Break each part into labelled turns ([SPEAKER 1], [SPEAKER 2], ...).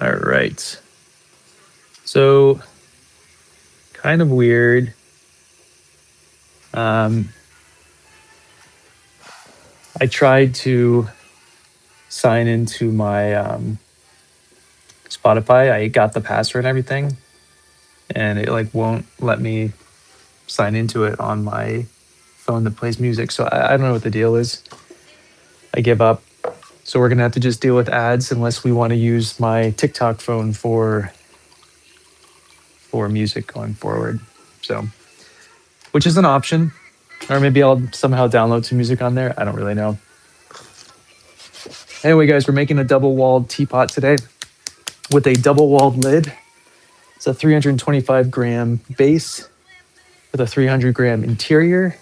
[SPEAKER 1] All right. So, kind of weird. Um, I tried to sign into my Spotify. I got the password and everything, and it like won't let me sign into it on my phone that plays music. So I don't know what the deal is. I give up. So we're gonna have to just deal with ads unless we want to use my TikTok phone for music going forward. So, which is an option, or maybe I'll somehow download some music on there. I don't really know. Anyway, guys, we're making a double walled teapot today with a double walled lid. It's a 325-gram base with a 300-gram interior.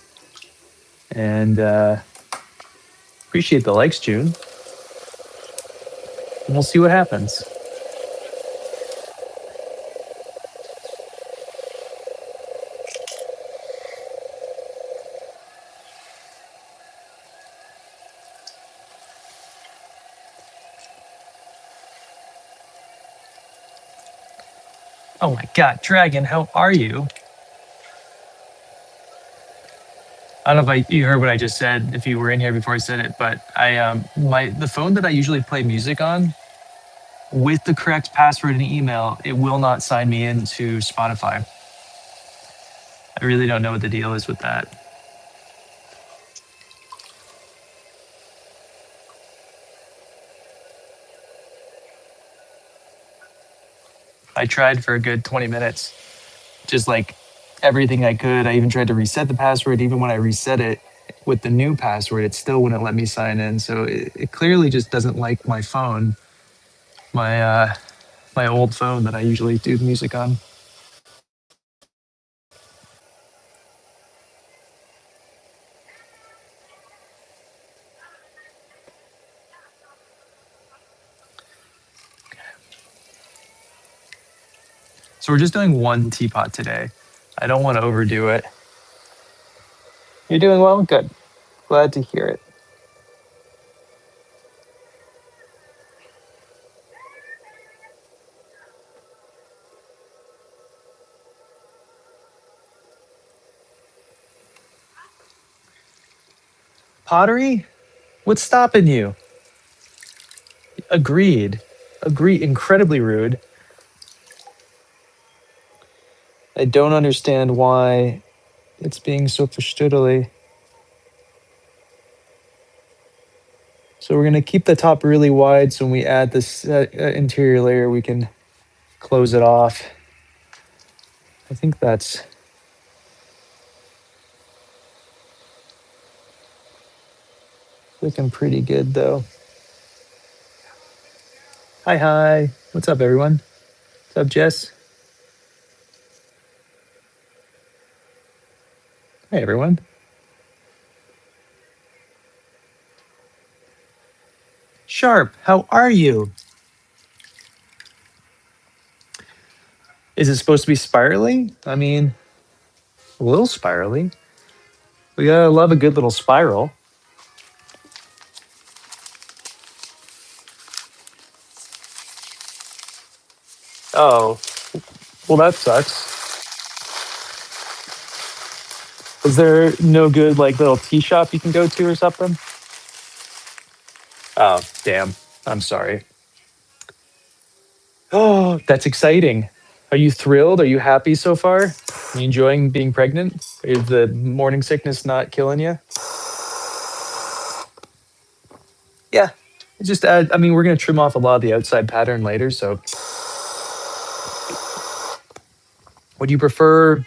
[SPEAKER 1] And appreciate the likes, June. And we'll see what happens. Oh my God, Dragon, how are you? I don't know if you heard what I just said, if you were in here before I said it, but the phone that I usually play music on, with the correct password and email, it will not sign me into Spotify. I really don't know what the deal is with that. I tried for a good 20 minutes, just like everything I could. I even tried to reset the password. Even when I reset it with the new password, it still wouldn't let me sign in. So it clearly just doesn't like my phone, my my old phone that I usually do the music on. So we're just doing one teapot today. I don't want to overdo it. You're doing well? Good. Glad to hear it. Pottery? What's stopping you? Agreed. Agreed. Incredibly rude. I don't understand why it's being so verstutely. So we're going to keep the top really wide, so when we add this interior layer, we can close it off. I think that's looking pretty good, though. Hi, hi. What's up, everyone? What's up, Jess? Hey, everyone. Sharp, how are you? Is it supposed to be spiraling? I mean, a little spiraling. We gotta love a good little spiral. Oh, well, that sucks. Is there no good like little tea shop you can go to or something? Oh, damn. I'm sorry. Oh, that's exciting. Are you thrilled? Are you happy so far? Are you enjoying being pregnant? Is the morning sickness not killing you? Yeah. Just add, I mean, we're going to trim off a lot of the outside pattern later. So, would you prefer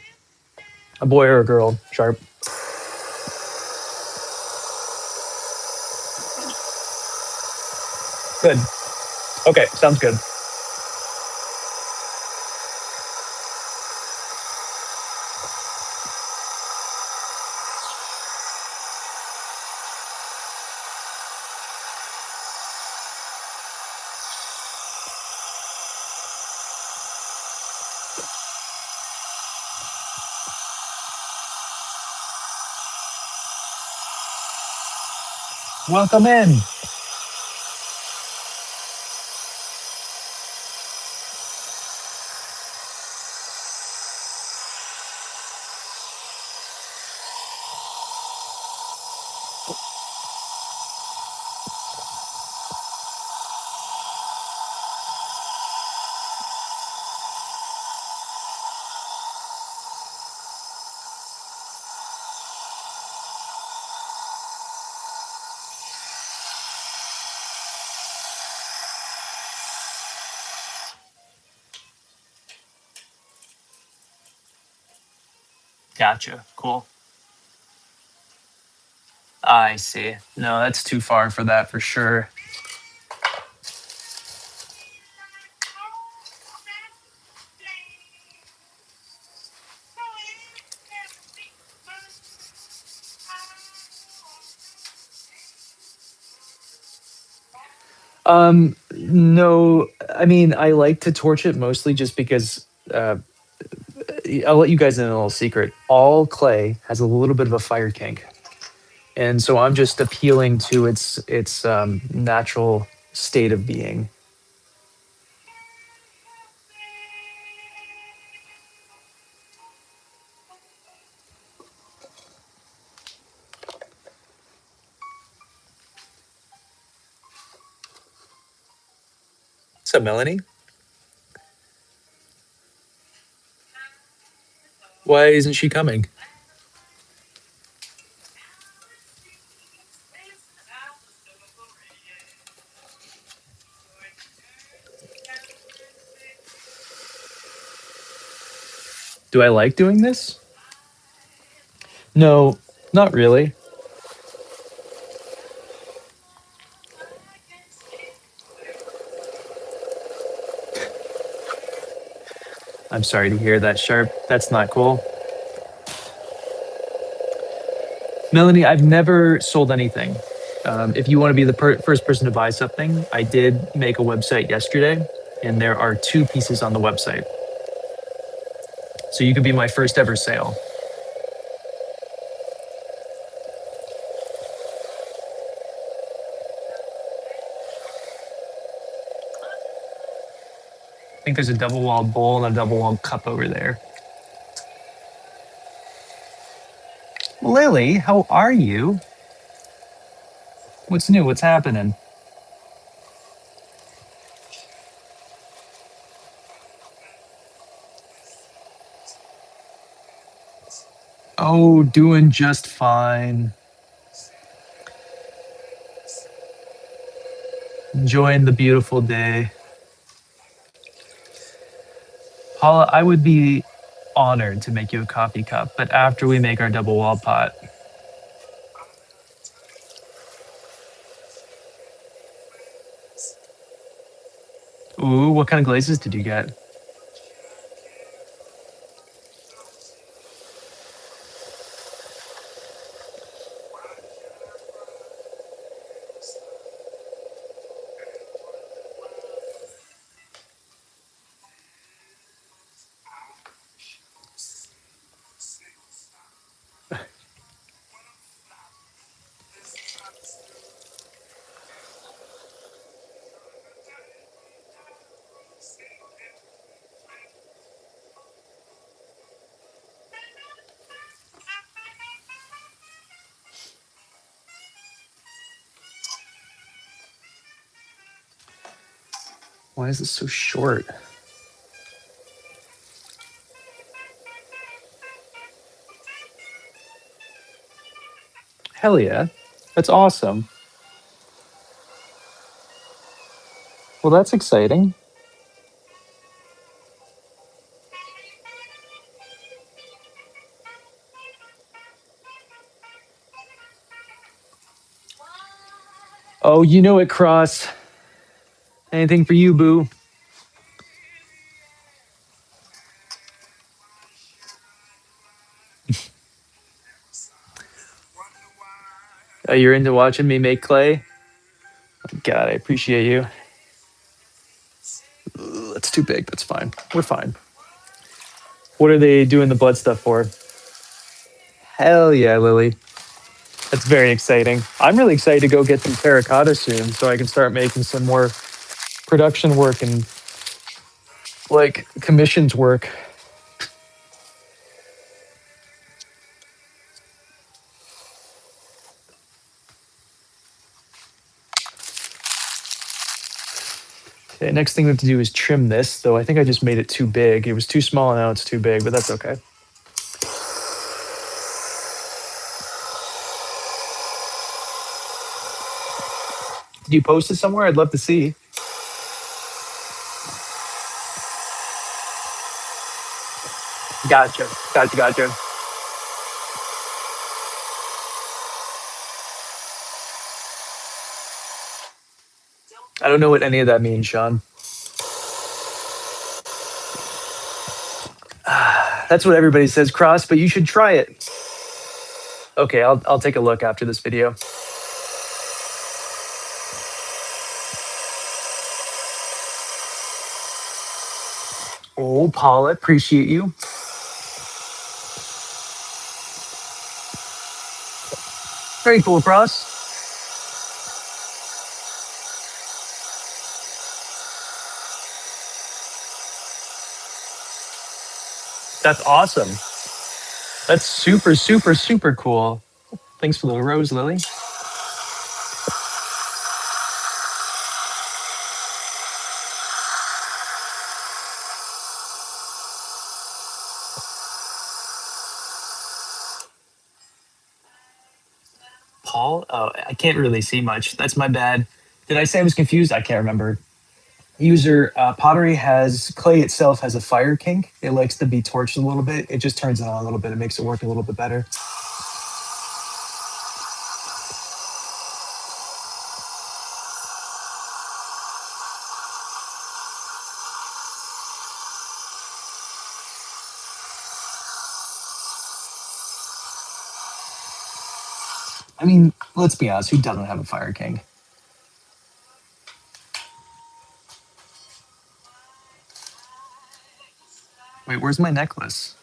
[SPEAKER 1] a boy or a girl, Sharp? Good. Okay, sounds good. Welcome in. Gotcha. Cool. I see. No, that's too far for that for sure. No, I mean, I like to torch it mostly just because I'll let you guys in a little secret. All clay has a little bit of a fire kink, and so I'm just appealing to its natural state of being. So, Melanie, why isn't she coming? Do I like doing this? No, not really. I'm sorry to hear that, Sharp. That's not cool. Melanie, I've never sold anything. If you want to be the first person to buy something, I did make a website yesterday, and there are two pieces on the website. So you could be my first ever sale. I think there's a double walled bowl and a double walled cup over there. Lily, how are you? What's new? What's happening? Oh, doing just fine. Enjoying the beautiful day. Paula, I would be honored to make you a coffee cup, but after we make our double wall pot. Ooh, what kind of glazes did you get? Why is this so short? Hell yeah. That's awesome. Well, that's exciting. Oh, you know it, Cross. Anything for you, boo? You're into watching me make clay? God, I appreciate you. Ugh, that's too big. That's fine. We're fine. What are they doing the blood stuff for? Hell yeah, Lily. That's very exciting. I'm really excited to go get some terracotta soon so I can start making some more production work and like commissions work. Okay, next thing we have to do is trim this, though I think I just made it too big. It was too small and now it's too big, but that's okay. Did you post it somewhere? I'd love to see. Gotcha. Gotcha. Gotcha. I don't know what any of that means, Sean. That's what everybody says, Cross, but you should try it. Okay, I'll take a look after this video. Oh, Paula, appreciate you. Very cool, Cross. That's awesome. That's super, super, super cool. Thanks for the rose, Lily. Paul? Oh, I can't really see much. That's my bad. Did I say I was confused? I can't remember. User Pottery has clay itself has a fire kink. It likes to be torched a little bit. It just turns it on a little bit. It makes it work a little bit better. I mean, let's be honest. Who doesn't have a fire kink? Wait, where's my necklace?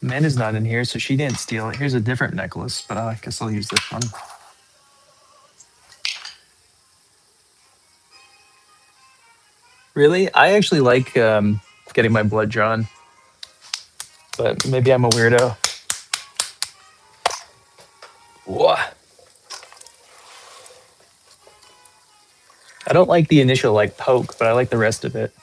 [SPEAKER 1] Man is not in here, so she didn't steal it. Here's a different necklace, but I guess I'll use this one. Really? I actually like getting my blood drawn, but maybe I'm a weirdo. Whoa. I don't like the initial like poke, but I like the rest of it.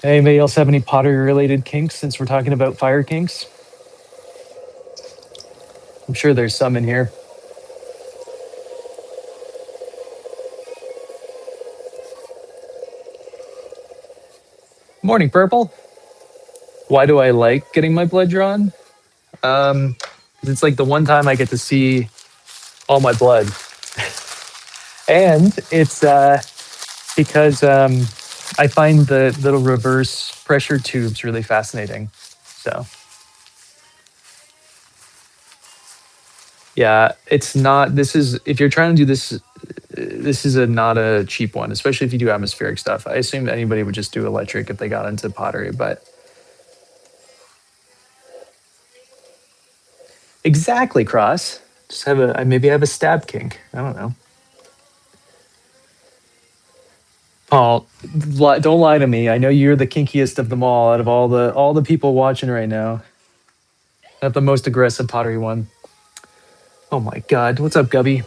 [SPEAKER 1] Anybody else have any pottery related kinks since we're talking about fire kinks? I'm sure there's some in here. Morning, Purple. Why do I like getting my blood drawn? Um, it's like the one time I get to see all my blood, and it's because I find the little reverse pressure tubes really fascinating. So yeah, it's not. This is if you're trying to do this. This is not a cheap one, especially if you do atmospheric stuff. I assume anybody would just do electric if they got into pottery, but exactly, Cross. Just have a maybe I have a stab kink. I don't know. Paul, don't lie to me. I know you're the kinkiest of them all. Out of all the people watching right now, not the most aggressive pottery one. Oh my God, what's up, Gubby?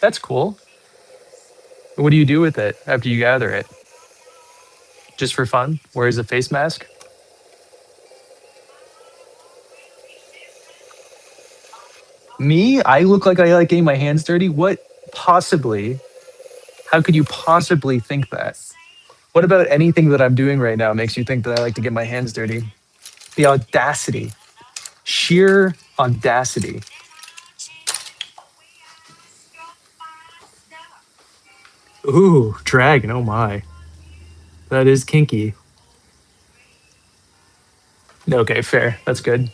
[SPEAKER 1] That's cool. What do you do with it after you gather it? Just for fun? Wears a face mask? Me? I look like I like getting my hands dirty? What possibly? How could you possibly think that? What about anything that I'm doing right now makes you think that I like to get my hands dirty? The audacity, sheer audacity. Ooh, dragon. Oh my. That is kinky. Okay, fair. That's good.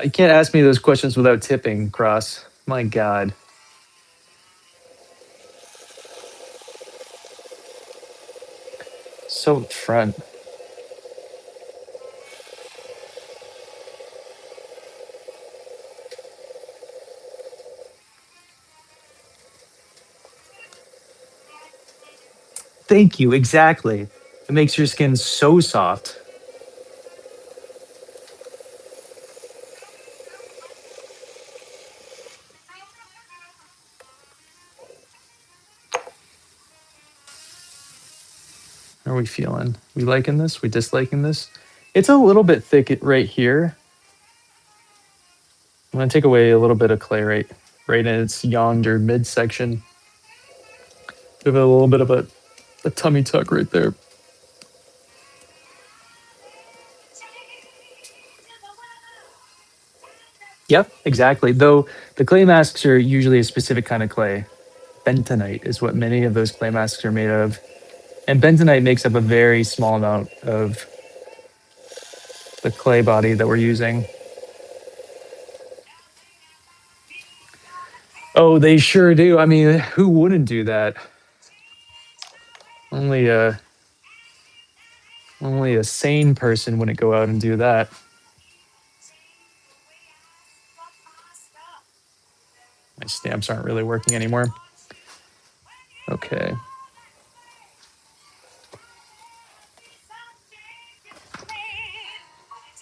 [SPEAKER 1] You can't ask me those questions without tipping, Cross. My God. So front. Thank you. Exactly. It makes your skin so soft. How are we feeling? We liking this? We disliking this? It's a little bit thick right here. I'm gonna take away a little bit of clay right in its yonder midsection. Give it a little bit of a tummy tuck right there. Yep, exactly. Though the clay masks are usually a specific kind of clay. Bentonite is what many of those clay masks are made of. And bentonite makes up a very small amount of the clay body that we're using. Oh, they sure do. I mean, who wouldn't do that? Only a only a sane person wouldn't go out and do that. My stamps aren't really working anymore. Okay.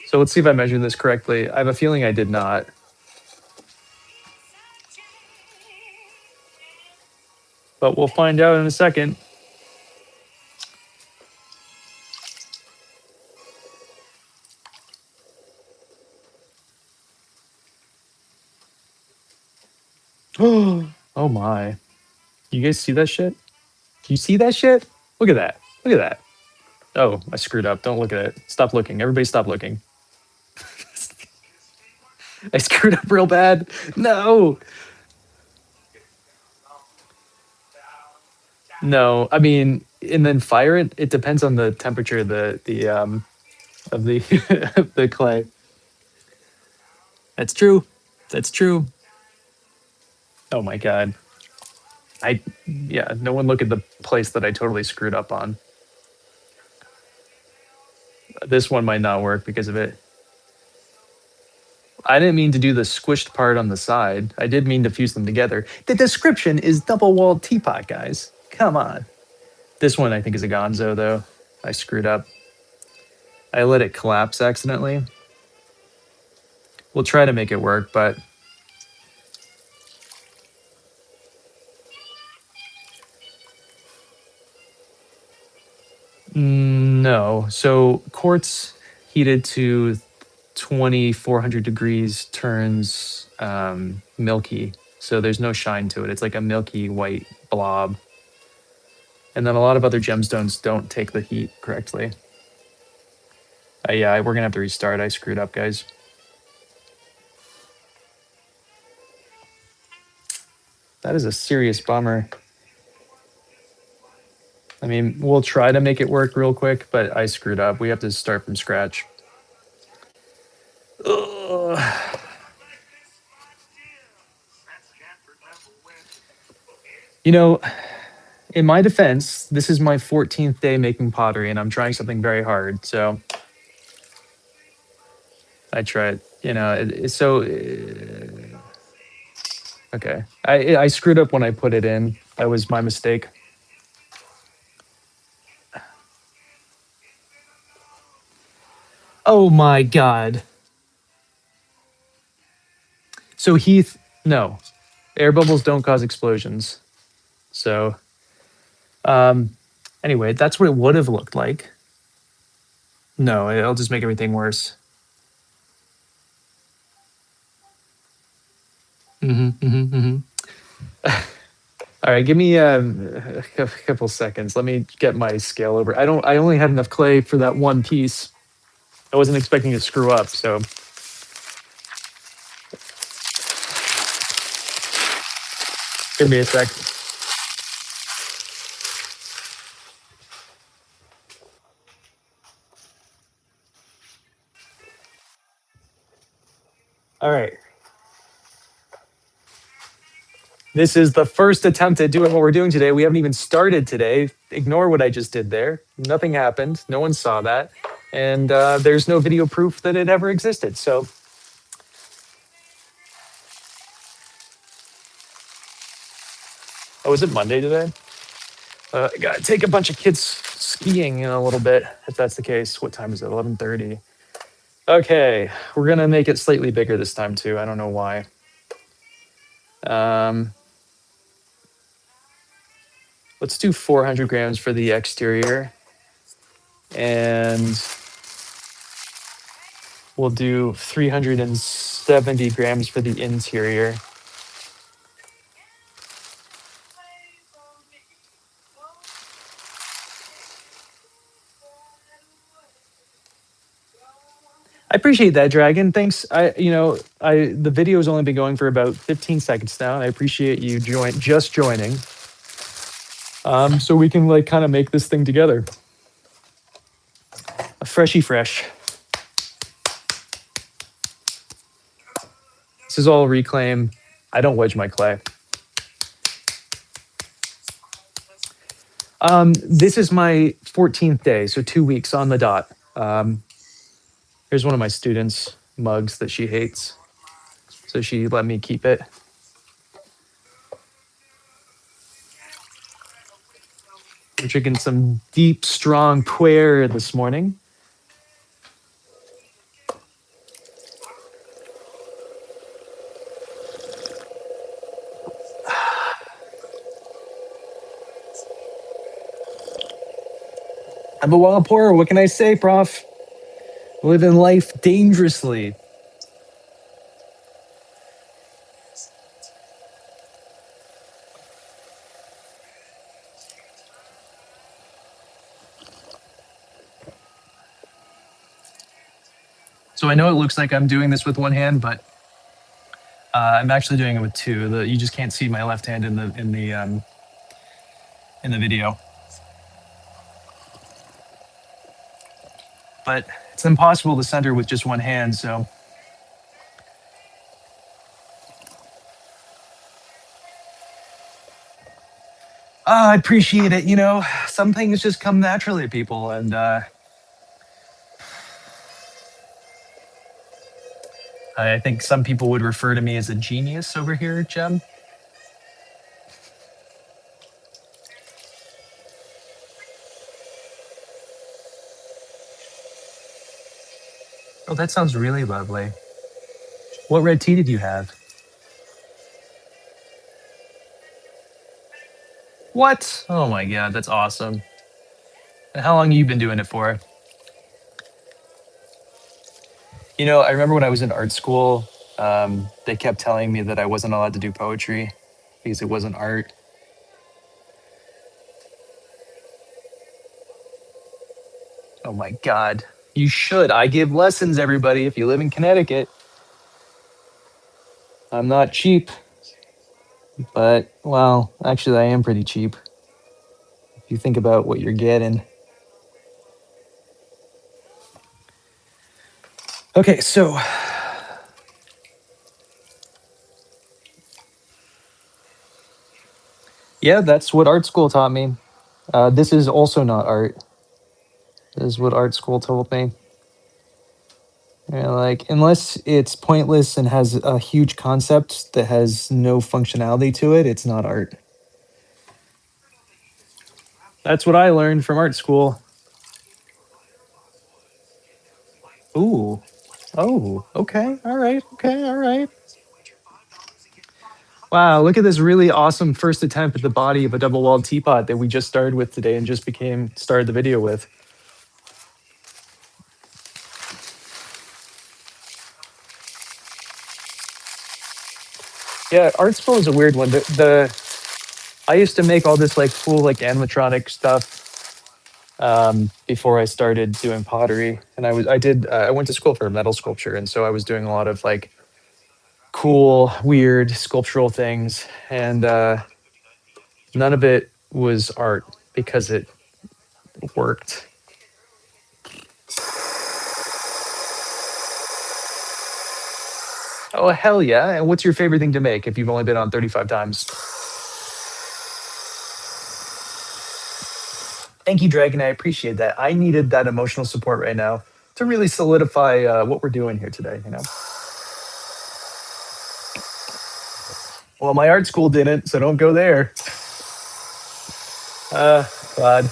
[SPEAKER 1] So let's see if I measured this correctly. I have a feeling I did not. But we'll find out in a second. Oh my. You guys see that shit? Do you see that shit? Look at that. Look at that. Oh, I screwed up. Don't look at it. Stop looking. Everybody stop looking. I screwed up real bad. No. No. I mean, and then fire it. It depends on the temperature of the of the clay. That's true. That's true. Oh my god. I yeah, no one look at the place that I totally screwed up on. This one might not work because of it. I didn't mean to do the squished part on the side. I did mean to fuse them together. The description is double walled teapot, guys. Come on. This one I think is a gonzo though. I screwed up. I let it collapse accidentally. We'll try to make it work, but no. So quartz heated to 2400 degrees turns milky. So there's no shine to it. It's like a milky white blob. And then a lot of other gemstones don't take the heat correctly. Yeah, we're gonna have to restart. I screwed up, guys. That is a serious bummer. I mean, we'll try to make it work real quick, but I screwed up. We have to start from scratch. Ugh. You know, in my defense, this is my 14th day making pottery, and I'm trying something very hard. So I tried. You know, okay. I screwed up when I put it in. That was my mistake. Oh my god. So Heath, no, air bubbles don't cause explosions. So anyway, that's what it would have looked like. No, it'll just make everything worse. All right, give me a couple seconds. Let me get my scale over. I don't. I only had enough clay for that one piece. I wasn't expecting to screw up, so give me a sec. All right. This is the first attempt at doing what we're doing today. We haven't even started today. Ignore what I just did there. Nothing happened. No one saw that. And there's no video proof that it ever existed. So, oh, is it Monday today? I gotta take a bunch of kids skiing in a little bit, if that's the case. What time is it? 11:30. Okay, we're gonna make it slightly bigger this time too. I don't know why. Um, let's do 400 grams for the exterior. And we'll do 370 grams for the interior. I appreciate that, Dragon. Thanks. The video's only been going for about 15 seconds now, and I appreciate you just joining. So we can like kind of make this thing together. A freshy fresh. This is all reclaim. I don't wedge my clay. This is my 14th day, so 2 weeks on the dot. Here's one of my students' mugs that she hates, so she let me keep it. We're drinking some deep, strong puer this morning. I'm a wild pourer. What can I say, Prof? Living life dangerously. So I know it looks like I'm doing this with one hand, but I'm actually doing it with two. You just can't see my left hand in the video. But it's impossible to center with just one hand, so. I appreciate it. Some things just come naturally to people, and I think some people would refer to me as a genius over here, Jem. Oh, that sounds really lovely. What red tea did you have? What? Oh my god, that's awesome. And how long have you been doing it for? I remember when I was in art school, they kept telling me that I wasn't allowed to do poetry because it wasn't art. Oh my god. You should. I give lessons, everybody, if you live in Connecticut. I'm not cheap, but, well, actually, I am pretty cheap. If you think about what you're getting. Okay, so. Yeah, that's what art school taught me. This is also not art. This is what art school told me. Like, unless it's pointless and has a huge concept that has no functionality to it, it's not art. That's what I learned from art school. Ooh. Oh, okay. All right. Okay. All right. Wow. Look at this really awesome first attempt at the body of a double walled teapot that we just started with today and just started the video with. Yeah. Art school is a weird one. I used to make all this like cool, like animatronic stuff before I started doing pottery. And I went to school for metal sculpture. And so I was doing a lot of like cool, weird sculptural things. And none of it was art because it worked. Oh, hell yeah. And what's your favorite thing to make if you've only been on 35 times? Thank you, Dragon. I appreciate that. I needed that emotional support right now to really solidify what we're doing here today. Well, my art school didn't, so don't go there. God.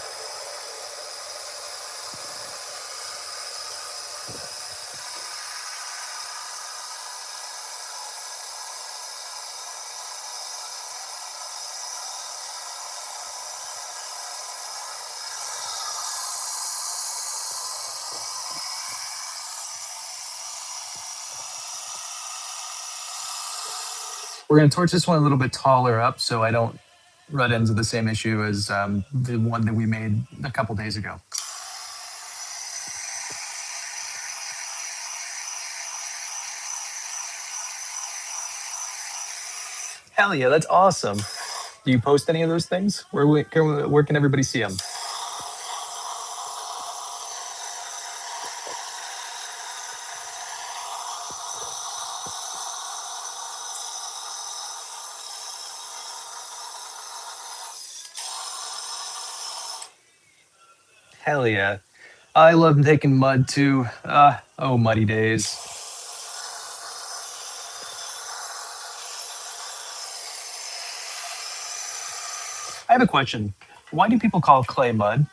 [SPEAKER 1] We're going to torch this one a little bit taller up so I don't run into the same issue as the one that we made a couple days ago. Hell yeah, that's awesome. Do you post any of those things? Where can everybody see them? Hell yeah. I love taking mud too. Oh, muddy days. I have a question. Why do people call clay mud?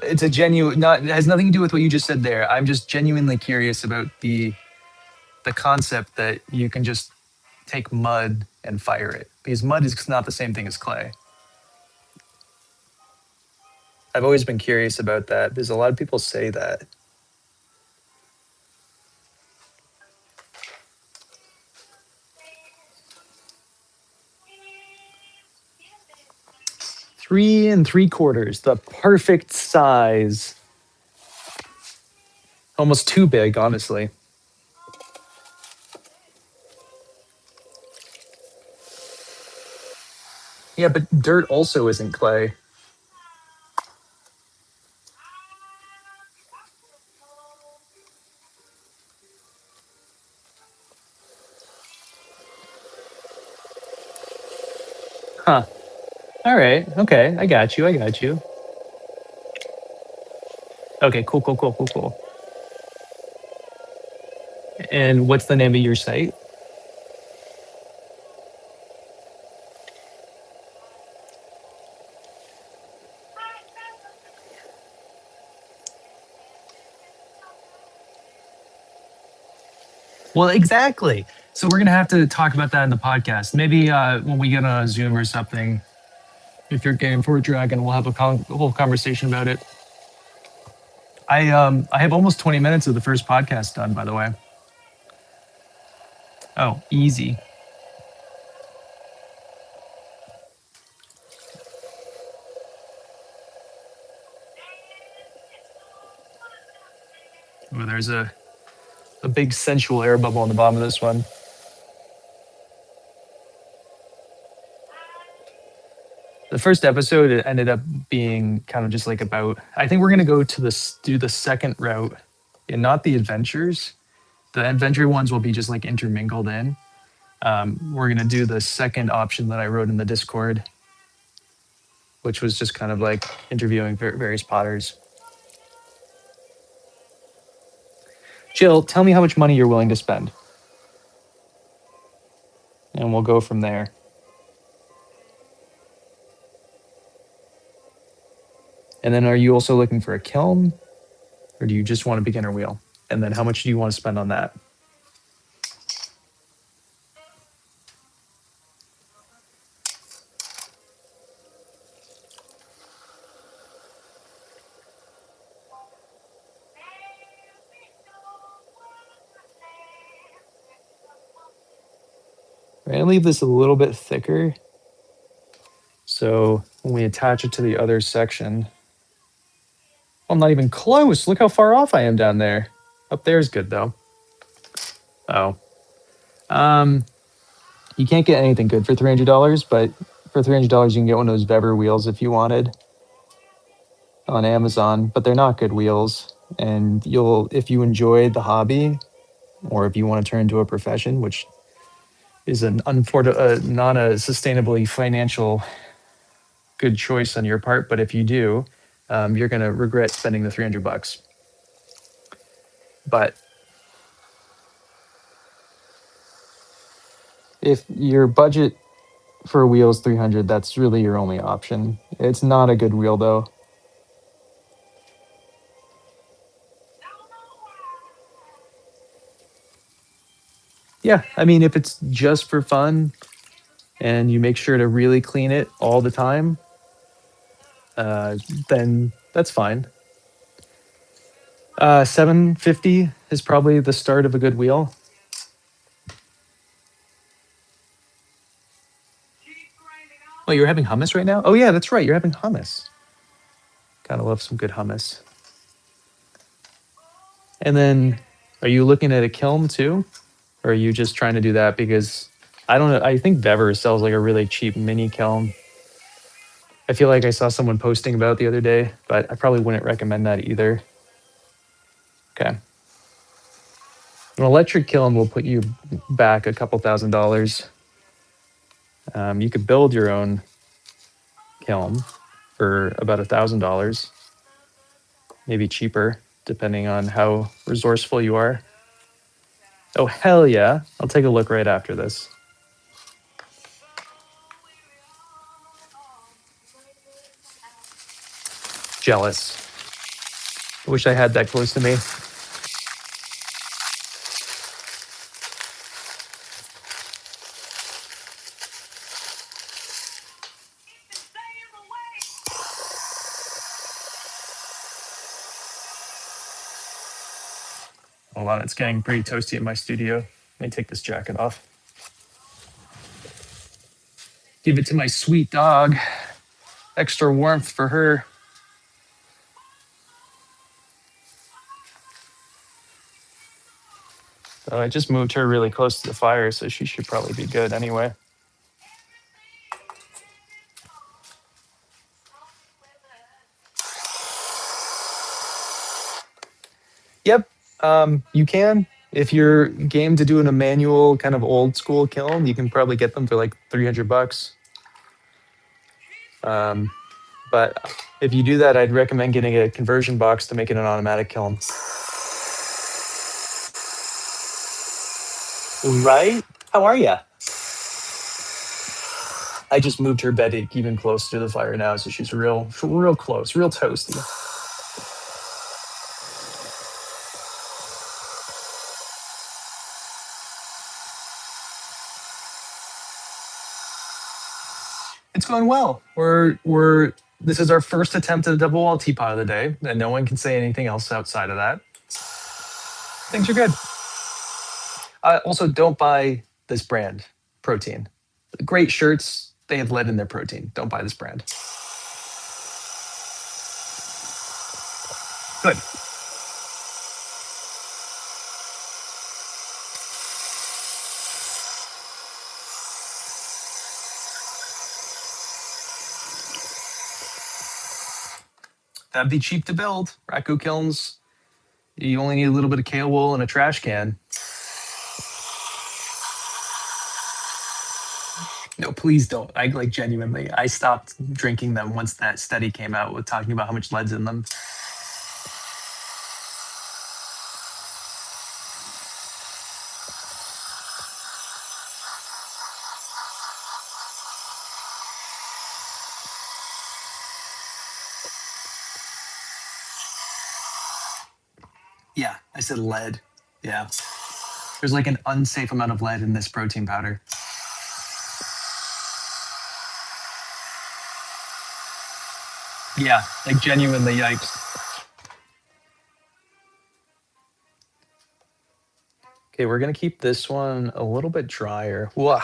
[SPEAKER 1] It's a genuine, not, it has nothing to do with what you just said there. I'm just genuinely curious about the concept that you can just take mud and fire it, because mud is not the same thing as clay. I've always been curious about that because a lot of people say that. Three and three quarters, the perfect size. Almost too big, honestly. Yeah, but dirt also isn't clay. Huh. All right. Okay. I got you. I got you. Okay. Cool, cool, cool, cool, cool. And what's the name of your site? Well, exactly. So we're gonna have to talk about that in the podcast. Maybe when we get on a Zoom or something, if you're game for a dragon, we'll have a whole conversation about it. I have almost 20 minutes of the first podcast done, by the way. Oh, easy. Oh, there's a big sensual air bubble on the bottom of this one. The first episode it ended up being kind of just like about. I think we're gonna go to this do the second route, and not the adventures. The adventure ones will be just like intermingled in. We're gonna do the second option that I wrote in the Discord, which was just kind of like interviewing various potters. Jill, tell me how much money you're willing to spend, and we'll go from there. And then, are you also looking for a kiln, or do you just want a beginner wheel? And then, how much do you want to spend on that? We're gonna leave this a little bit thicker. So when we attach it to the other section, I'm not even close. Look how far off I am down there. Up there is good though. Oh, um, you can't get anything good for $300, but for $300 you can get one of those Weber wheels if you wanted on Amazon. But they're not good wheels, and you'll if you enjoy the hobby, or if you want to turn into a profession, which is an not a sustainably financial good choice on your part. But if you do, you're gonna regret spending the $300. But if your budget for a wheel is 300, that's really your only option. It's not a good wheel though. Yeah, I mean, if it's just for fun and you make sure to really clean it all the time, uh, then that's fine. 750 is probably the start of a good wheel. Oh, you're having hummus right now? Oh yeah, that's right. You're having hummus. Gotta love some good hummus. And then, are you looking at a kiln too, or are you just trying to do that because I don't know? I think Bever sells like a really cheap mini kiln. I feel like I saw someone posting about it the other day, but I probably wouldn't recommend that either. Okay. An electric kiln will put you back a couple $1,000s. You could build your own kiln for about $1,000, maybe cheaper, depending on how resourceful you are. Oh, hell yeah. I'll take a look right after this. Jealous. I wish I had that close to me. Hold on, it's getting pretty toasty in my studio. Let me take this jacket off. Give it to my sweet dog. Extra warmth for her. So I just moved her really close to the fire, so she should probably be good anyway. Yep, you can. If you're game to doing a manual kind of old school kiln, you can probably get them for like $300. Um, but if you do that, I'd recommend getting a conversion box to make it an automatic kiln. Right? How are you? I just moved her bed even closer to the fire now, so she's real close, real toasty. It's going well. We're this is our first attempt at a double wall teapot of the day, and no one can say anything else outside of that. Things are good. Also, don't buy this brand, Protein. Great shirts, they have lead in their protein. Don't buy this brand. Good. That'd be cheap to build. Raku kilns, you only need a little bit of kale wool and a trash can. No, please don't. I like genuinely. I stopped drinking them once that study came out with talking about how much lead's in them. Yeah, I said lead. Yeah. There's like an unsafe amount of lead in this protein powder. Yeah, like genuinely yikes. Okay, we're gonna keep this one a little bit drier. Whoa.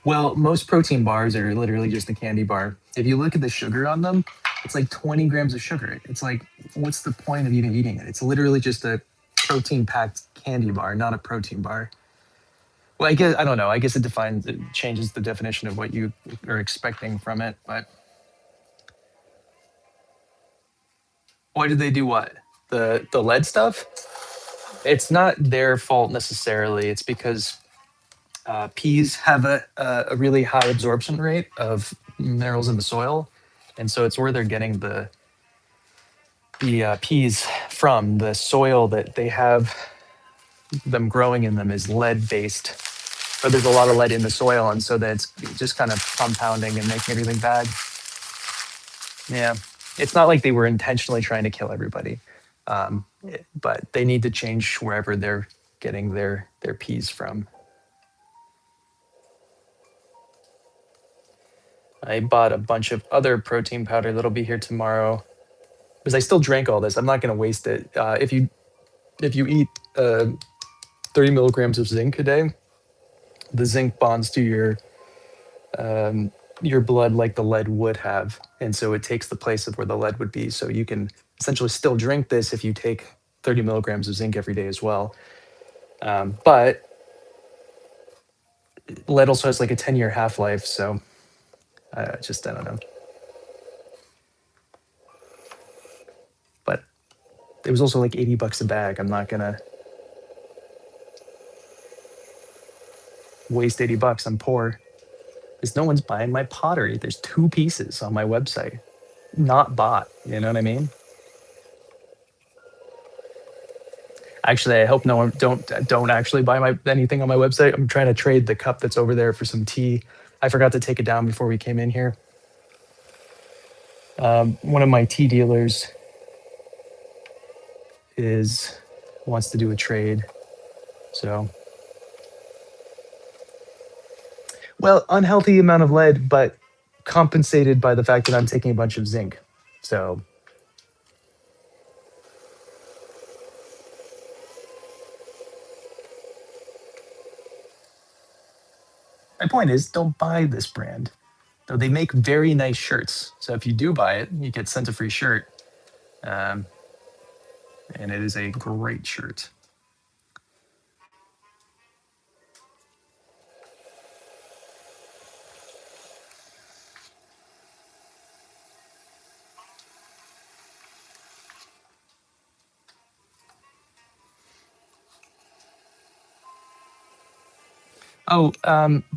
[SPEAKER 1] Well, most protein bars are literally just a candy bar. If you look at the sugar on them, it's like 20 grams of sugar. It's like, what's the point of even eating it? It's literally just a protein packed candy bar, not a protein bar. Well, I guess I don't know. I guess it changes the definition of what you are expecting from it. But why did they do what? The lead stuff? It's not their fault necessarily. It's because peas have a really high absorption rate of minerals in the soil, and so it's where they're getting the peas from. The soil that they have them growing in them is lead based, but there's a lot of lead in the soil, and so that's just kind of compounding and making everything bad. Yeah, it's not like they were intentionally trying to kill everybody, but they need to change wherever they're getting their peas from. I bought a bunch of other protein powder that'll be here tomorrow because I still drank all this. I'm not going to waste it. If you eat 30 milligrams of zinc a day, the zinc bonds to your blood like the lead would have, and so it takes the place of where the lead would be. So you can essentially still drink this if you take 30 milligrams of zinc every day as well. But lead also has like a 10-year half life, so I don't know. But it was also like 80 bucks a bag. I'm not gonna waste 80 bucks. I'm poor. Because no one's buying my pottery. There's 2 pieces on my website, not bought. You know what I mean? Actually, I hope no one don't actually buy my anything on my website. I'm trying to trade the cup that's over there for some tea. I forgot to take it down before we came in here. One of my tea dealers is wants to do a trade. So, well, unhealthy amount of lead, but compensated by the fact that I'm taking a bunch of zinc. So, my point is, don't buy this brand. Though they make very nice shirts. So if you do buy it, you get sent a free shirt. Um, and it is a great shirt. Oh,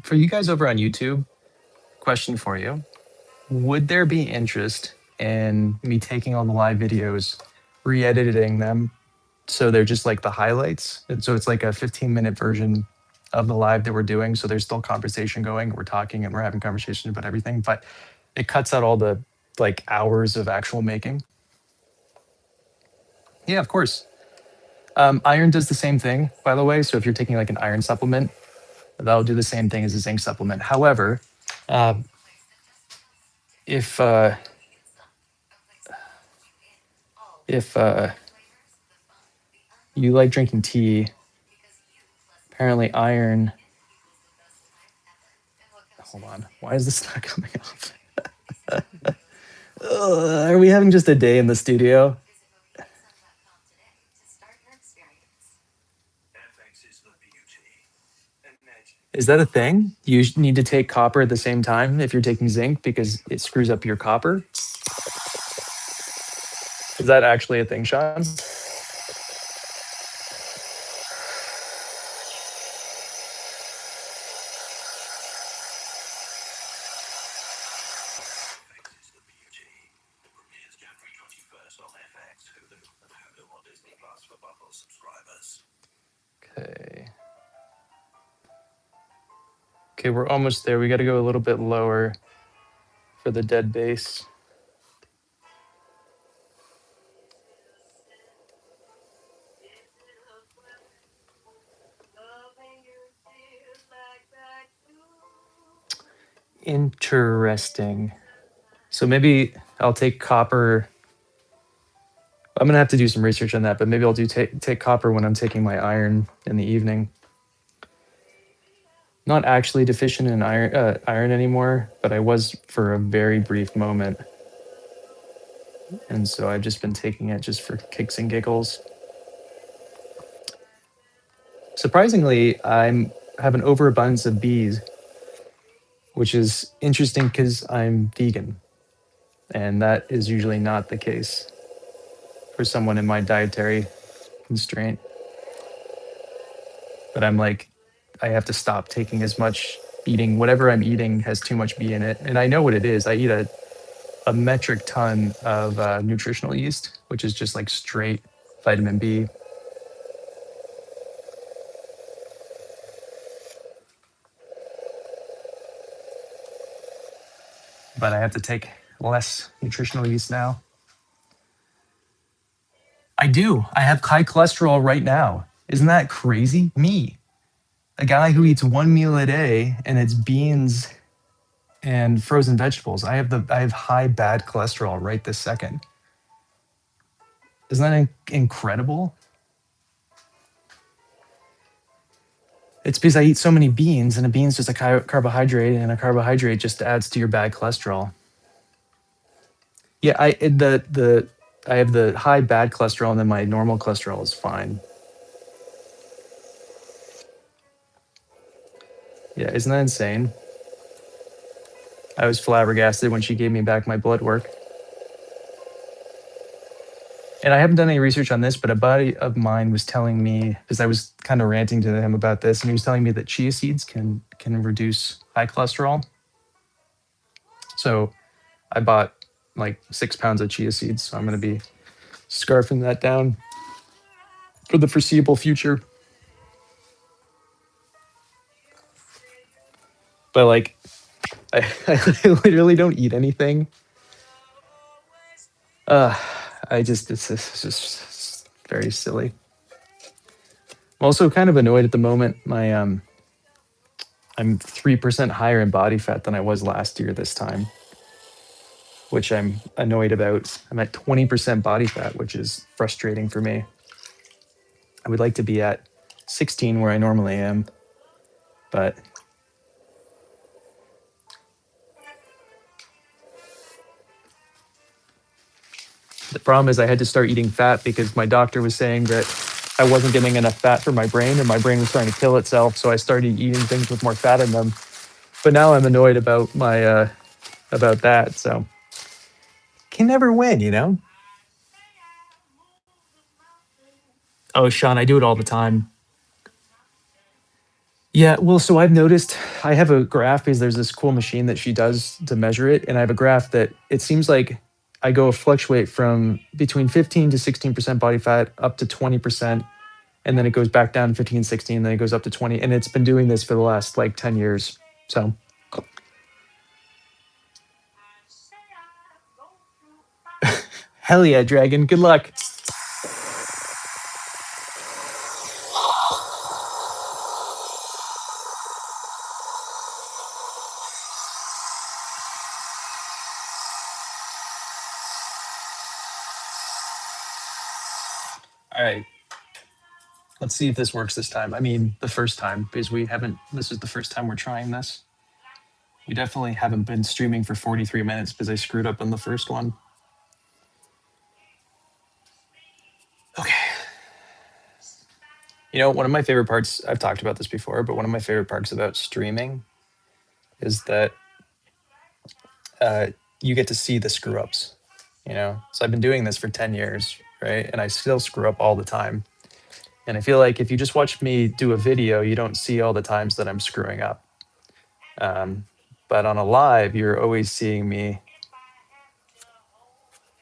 [SPEAKER 1] for you guys over on YouTube, question for you. Would there be interest in me taking all the live videos, re-editing them so they're just like the highlights? And so it's like a 15-minute version of the live that we're doing. So there's still conversation going. We're talking and we're having conversation about everything, but it cuts out all the like hours of actual making. Yeah, of course. Iron does the same thing, by the way. So if you're taking like an iron supplement, that'll do the same thing as a zinc supplement. However, uh, if uh, if you like drinking tea, apparently iron. Hold on, why is this not coming off? Are we having just a day in the studio? Is that a thing? You need to take copper at the same time if you're taking zinc because it screws up your copper. Is that actually a thing, Sean? Okay. Okay, we're almost there. We got to go a little bit lower for the dead bass. Interesting. So maybe I'll take copper. I'm gonna have to do some research on that, but maybe I'll do take copper when I'm taking my iron in the evening. Not actually deficient in iron anymore, but I was for a very brief moment, and so I've just been taking it just for kicks and giggles. Surprisingly, I have an overabundance of bees, which is interesting because I'm vegan, and that is usually not the case for someone in my dietary constraint. But I'm like, I have to stop taking as much eating. Whatever I'm eating has too much bee in it. And I know what it is. I eat a metric ton of nutritional yeast, which is just like straight vitamin B. But I have to take less nutritional yeast now. I do. I have high cholesterol right now. Isn't that crazy? Me, a guy who eats one meal a day and it's beans and frozen vegetables. I have high bad cholesterol right this second. Isn't that incredible? It's because I eat so many beans, and a bean's just a carbohydrate, and a carbohydrate just adds to your bad cholesterol. Yeah, the I have the high bad cholesterol, and then my normal cholesterol is fine. Yeah, isn't that insane? I was flabbergasted when she gave me back my blood work. And I haven't done any research on this, but a buddy of mine was telling me, because I was kind of ranting to him about this, and he was telling me that chia seeds can reduce high cholesterol. So I bought like 6 pounds of chia seeds. So I'm going to be scarfing that down for the foreseeable future. But like, I literally don't eat anything. Uh, it's just very silly. I'm also kind of annoyed at the moment. I'm 3% higher in body fat than I was last year this time, which I'm annoyed about. I'm at 20% body fat, which is frustrating for me. I would like to be at 16 where I normally am, but the problem is I had to start eating fat because my doctor was saying that I wasn't getting enough fat for my brain and my brain was starting to kill itself. So I started eating things with more fat in them. But now I'm annoyed about my about that. So can never win, you know? Oh, Sean, I do it all the time. Yeah, well, so I've noticed I have a graph because there's this cool machine that she does to measure it. And I have a graph that it seems like I go fluctuate from between 15 to 16% body fat up to 20%. And then it goes back down to 15, 16, then it goes up to 20. And it's been doing this for the last like 10 years. So hell yeah, Dragon. Good luck. All right. Let's see if this works this time. I mean, the first time, because we haven't, this is the first time we're trying this. We definitely haven't been streaming for 43 minutes because I screwed up on the first one. Okay. You know, one of my favorite parts, I've talked about this before, but one of my favorite parts about streaming is that uh, you get to see the screw ups, you know? So I've been doing this for 10 years, right? And I still screw up all the time. And I feel like if you just watch me do a video, you don't see all the times that I'm screwing up. Um, but on a live, you're always seeing me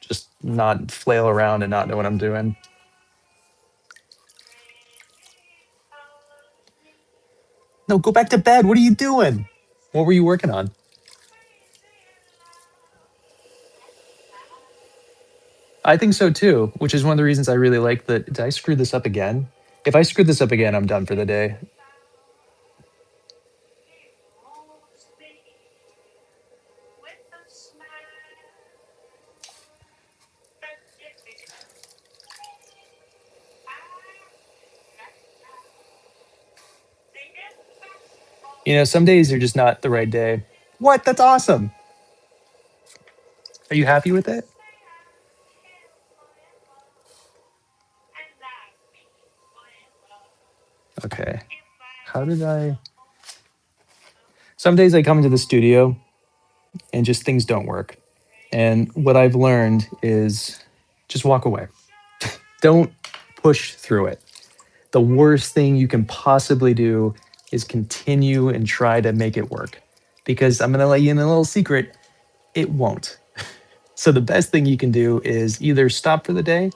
[SPEAKER 1] just not flail around and not know what I'm doing. No, go back to bed. What are you doing? What were you working on? I think so too, which is one of the reasons I really like that. Did I screw this up again? If I screw this up again, I'm done for the day. You know, some days are just not the right day. What? That's awesome. Are you happy with it? Okay. How did I? Some days I come into the studio and just things don't work. And what I've learned is just walk away. Don't push through it. The worst thing you can possibly do is continue and try to make it work. Because I'm going to let you in a little secret, it won't. So the best thing you can do is either stop for the day.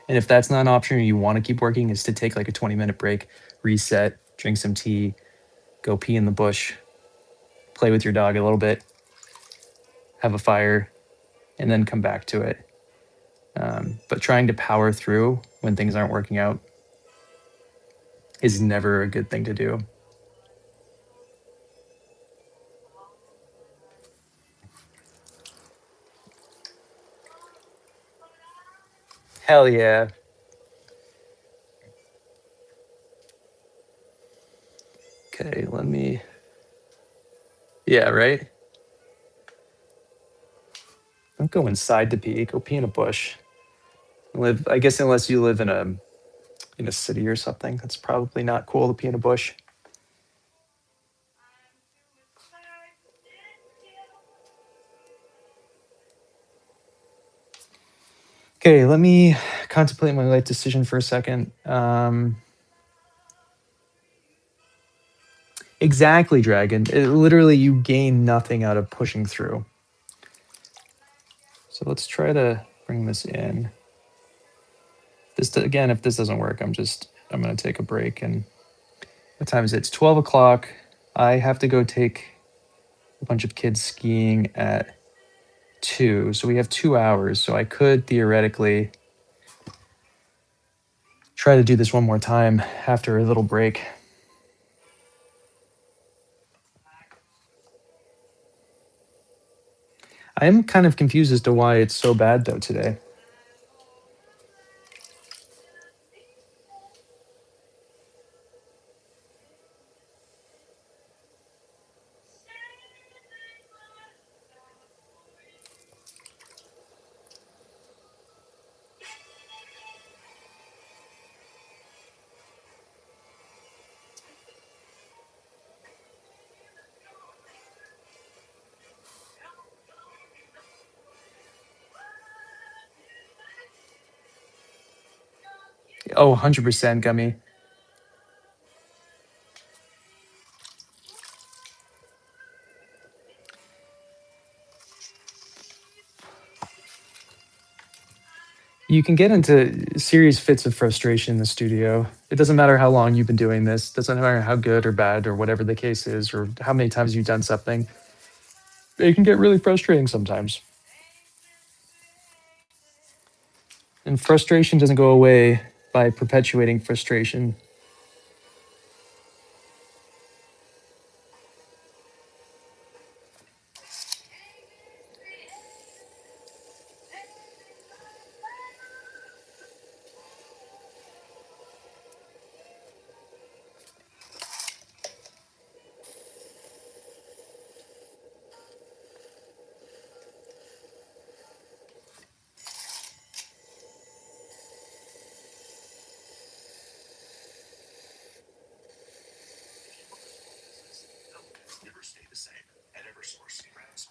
[SPEAKER 1] And if that's not an option or you want to keep working, is to take like a 20-minute break, reset, drink some tea, go pee in the bush, play with your dog a little bit, have a fire, and then come back to it. But trying to power through when things aren't working out is never a good thing to do. Hell yeah. Okay, let me. Yeah, right? Don't go inside to pee. Go pee in a bush. Live. I guess unless you live in a city or something, that's probably not cool to pee in a bush. Okay, let me contemplate my life decision for a second. Exactly, Dragon. Literally, you gain nothing out of pushing through. So let's try to bring this in. This again, if this doesn't work, I'm gonna take a break. And what time is it? It's 12 o'clock. I have to go take a bunch of kids skiing at 2, so we have 2 hours. So I could theoretically try to do this one more time after a little break. I am kind of confused as to why it's so bad though today. Oh, 100% Gummy. You can get into serious fits of frustration in the studio. It doesn't matter how long you've been doing this, doesn't matter how good or bad or whatever the case is, or how many times you've done something. It can get really frustrating sometimes. And frustration doesn't go away by perpetuating frustration.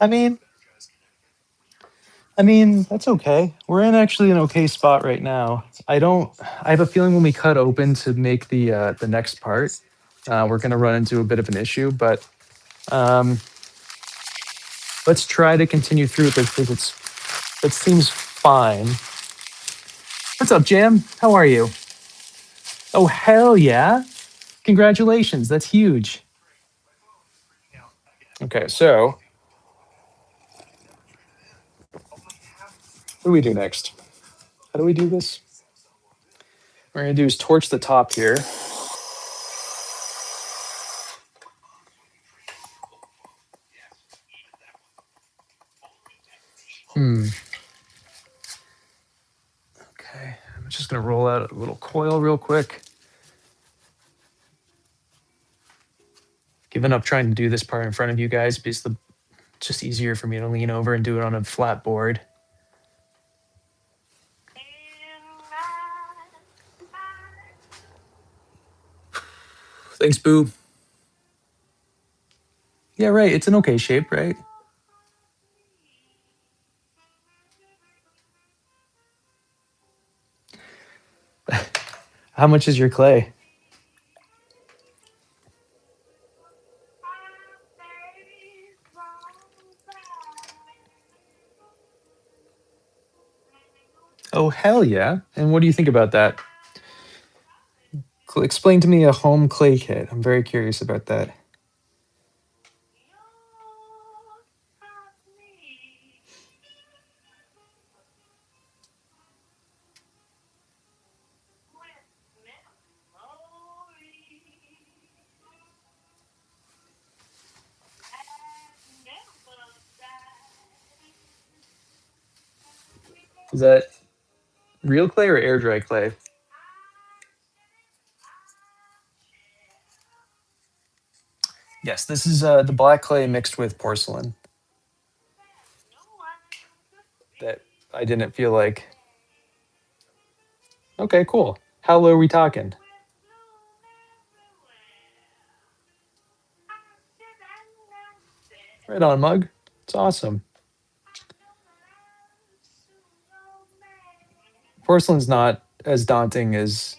[SPEAKER 1] I mean, that's okay. We're in actually an okay spot right now. I have a feeling when we cut open to make the next part, we're gonna run into a bit of an issue, but um, let's try to continue through with this because it seems fine. What's up, Jam? How are you? Oh, hell yeah. Congratulations. That's huge. Okay, so what do we do next? How do we do this? What we're going to do is torch the top here. Okay, I'm just going to roll out a little coil real quick. Giving up trying to do this part in front of you guys because it's just easier for me to lean over and do it on a flat board. Thanks, Boo. Yeah, right. It's an okay shape, right? How much is your clay? Oh, hell yeah. And what do you think about that? Explain to me a home clay kit. I'm very curious about that. Is Real clay or air dry clay? Yes, this is the black clay mixed with porcelain that I didn't feel like. Okay, cool. How low are we talking? Right on, mug. It's awesome. Porcelain's not as daunting as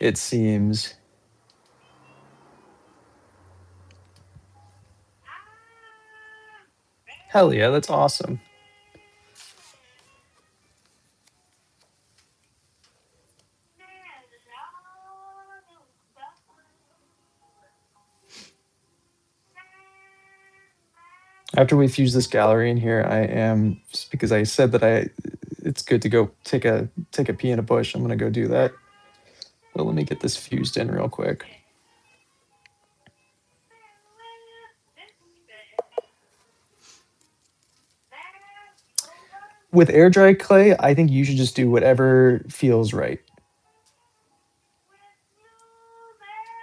[SPEAKER 1] it seems. Hell yeah, that's awesome. After we fuse this gallery in here, I am just because I said that it's good to go take a pee in a bush. I'm gonna go do that. But let me get this fused in real quick. With air dry clay, I think you should just do whatever feels right.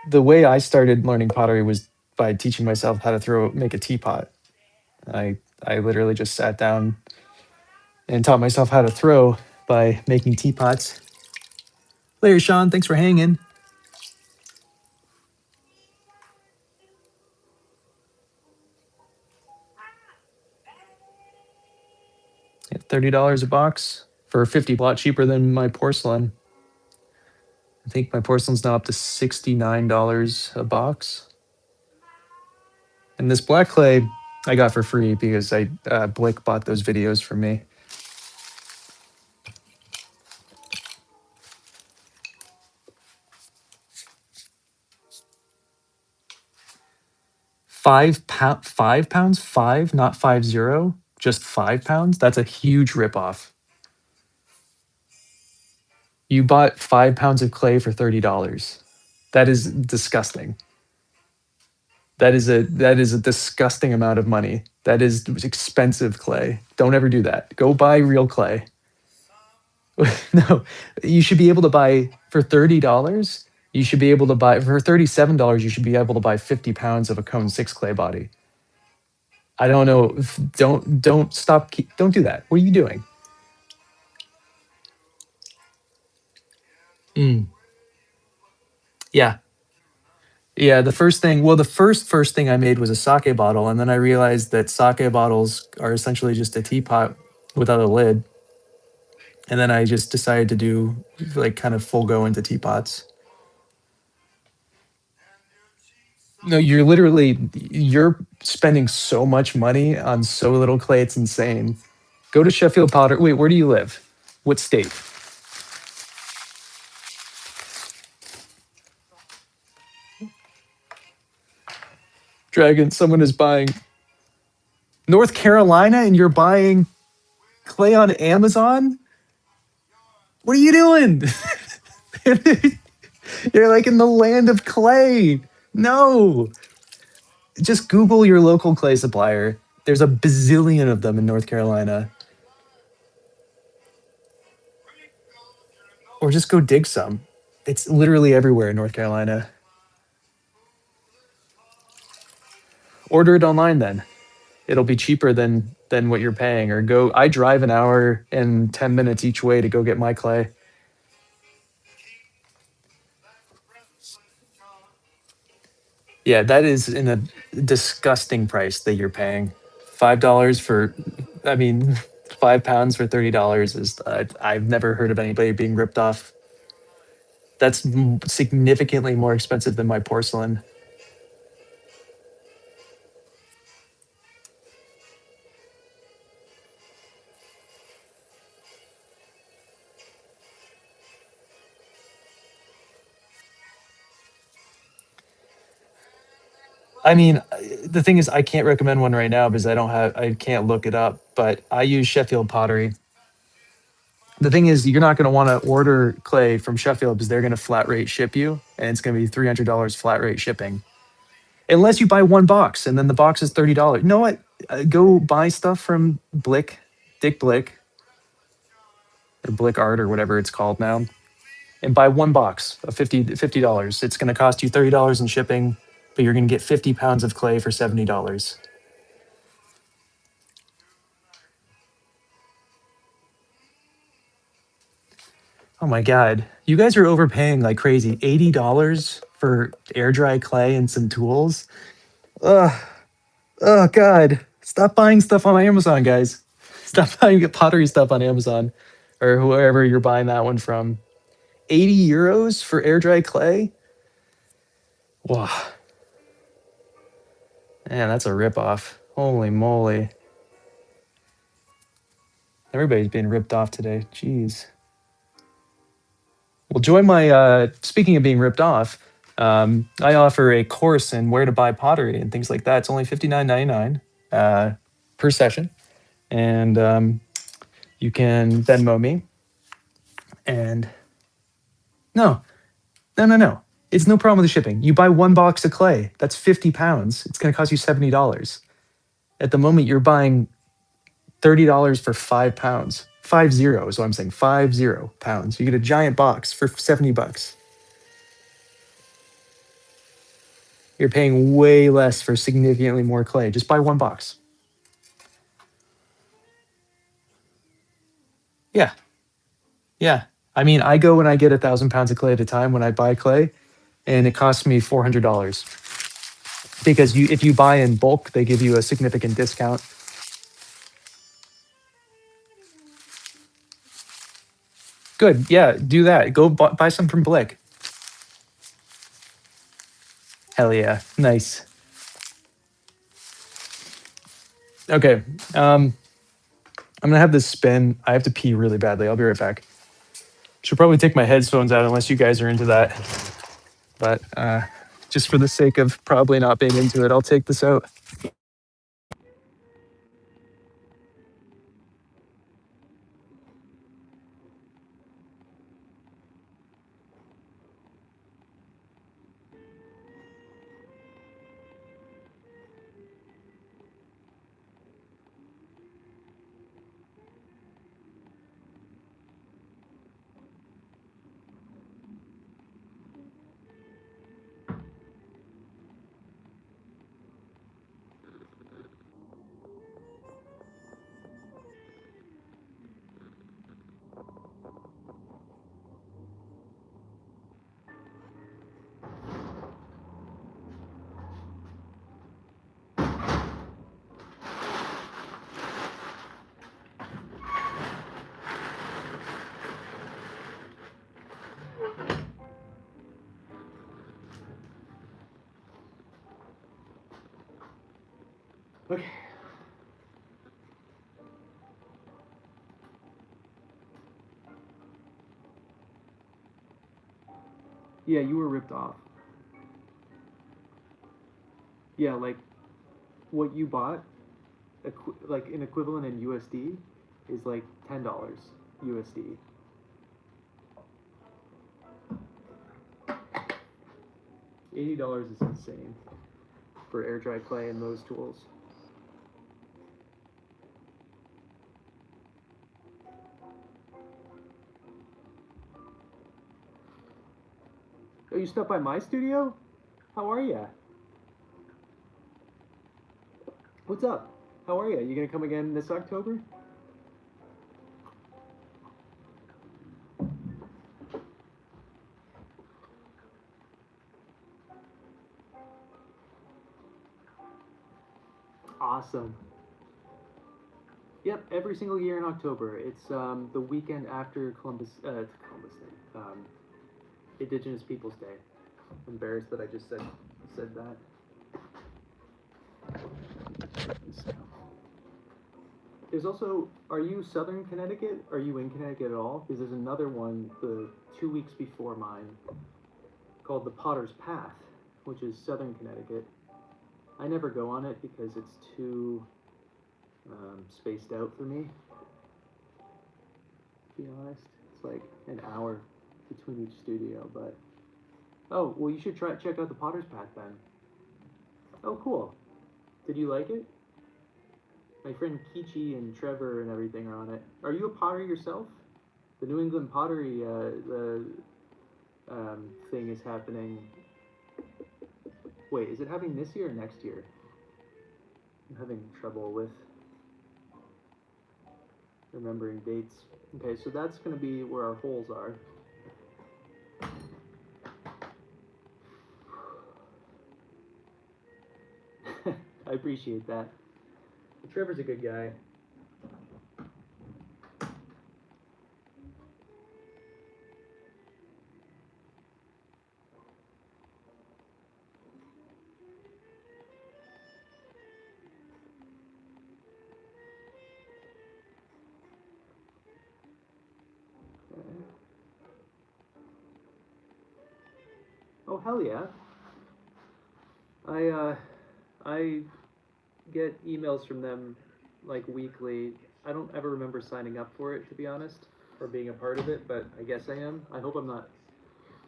[SPEAKER 1] The way I started learning pottery was by teaching myself how to make a teapot. I literally just sat down and taught myself how to throw by making teapots. Later, Sean. Thanks for hanging. $30 a box for 50, a lot cheaper than my porcelain. I think my porcelain's now up to $69 a box. And this black clay I got for free because Blake bought those videos for me. £5, 5 pounds, five, not 50, just £5. That's a huge ripoff. You bought 5 pounds of clay for $30. That is disgusting. That is a disgusting amount of money. That is expensive clay. Don't ever do that. Go buy real clay. No, you should be able to buy for $30. You should be able to buy for $37. You should be able to buy 50 pounds of a cone six clay body. I don't know. Don't stop. Don't do that. What are you doing? Mm. Yeah, yeah. The first thing I made was a sake bottle, and then I realized that sake bottles are essentially just a teapot without a lid. And then I just decided to do like kind of full go into teapots. No, you're spending so much money on so little clay. It's insane. Go to Sheffield Powder. Wait, where do you live? What state? Dragon. Someone is buying North Carolina, and you're buying clay on Amazon. What are you doing? You're like in the land of clay. No, just Google your local clay supplier. There's a bazillion of them in North Carolina. Or just go dig some. It's literally everywhere in North Carolina. Order it online then. It'll be cheaper than what you're paying. Or go. I drive an hour and 10 minutes each way to go get my clay. Yeah, that is in a disgusting price that you're paying. $5 for, I mean, 5 pounds for $30 is. I've never heard of anybody being ripped off. That's significantly more expensive than my porcelain. I mean, the thing is, I can't recommend one right now because I can't look it up. But I use Sheffield Pottery. The thing is, you're not going to want to order clay from Sheffield because they're going to flat rate ship you, and it's going to be $300 flat rate shipping, unless you buy one box and then the box is $30. You know what? Go buy stuff from Blick, Dick Blick. or Blick Art or whatever it's called now, and buy one box of $50. It's going to cost you $30 in shipping, but you're going to get 50 pounds of clay for $70. Oh my God. You guys are overpaying like crazy. $80 for air dry clay and some tools. Ugh. Oh God. Stop buying stuff on Amazon, guys. Stop buying pottery stuff on Amazon or whoever you're buying that one from. 80 euros for air dry clay? Wow. Man, that's a ripoff. Holy moly. Everybody's being ripped off today. Jeez. Well, join my, speaking of being ripped off, I offer a course in where to buy pottery and things like that. It's only $59.99 per session. And you can Venmo me. And no, no. It's no problem with the shipping. You buy one box of clay, that's 50 pounds. It's going to cost you $70. At the moment, you're buying $30 for 5 pounds. 50 is what I'm saying. 50 pounds. You get a giant box for $70. You're paying way less for significantly more clay. Just buy one box. Yeah. Yeah. I mean, I go and I get 1,000 pounds of clay at a time when I buy clay, and it costs me $400 because if you buy in bulk, they give you a significant discount. Good. Yeah. Do that. Go buy some from Blick. Hell yeah. Nice. Okay. I'm gonna have this spin. I have to pee really badly. I'll be right back. Should probably take my headphones out unless you guys are into that. But just for the sake of probably not being into it, I'll take this out. Okay. Yeah, you were ripped off. Yeah, like what you bought, like an equivalent in USD, is like $10 USD. $80 is insane for air dry clay and those tools. Oh, you stopped by my studio? How are ya? What's up? How are ya? You gonna come again this October? Awesome. Yep, every single year in October. It's the weekend after Columbus Day, Indigenous Peoples Day. I'm embarrassed that I just said that. There's also, are you Southern Connecticut? Are you in Connecticut at all? Because there's another one the 2 weeks before mine called the Potter's Path, which is Southern Connecticut. I never go on it because it's too spaced out for me. To be honest, it's like an hour between each studio. But oh, well, you should check out the Potter's Path then. Oh, cool. Did you like it? My friend Kichi and Trevor and everything are on it. Are you a potter yourself? The New England Pottery the thing is happening. Wait, is it happening this year or next year? I'm having trouble with remembering dates. Okay, so that's going to be where our holes are. I appreciate that. Trevor's a good guy. Oh hell yeah! I get emails from them like weekly. I don't ever remember signing up for it, to be honest, or being a part of it, but I guess I am. I hope I'm not.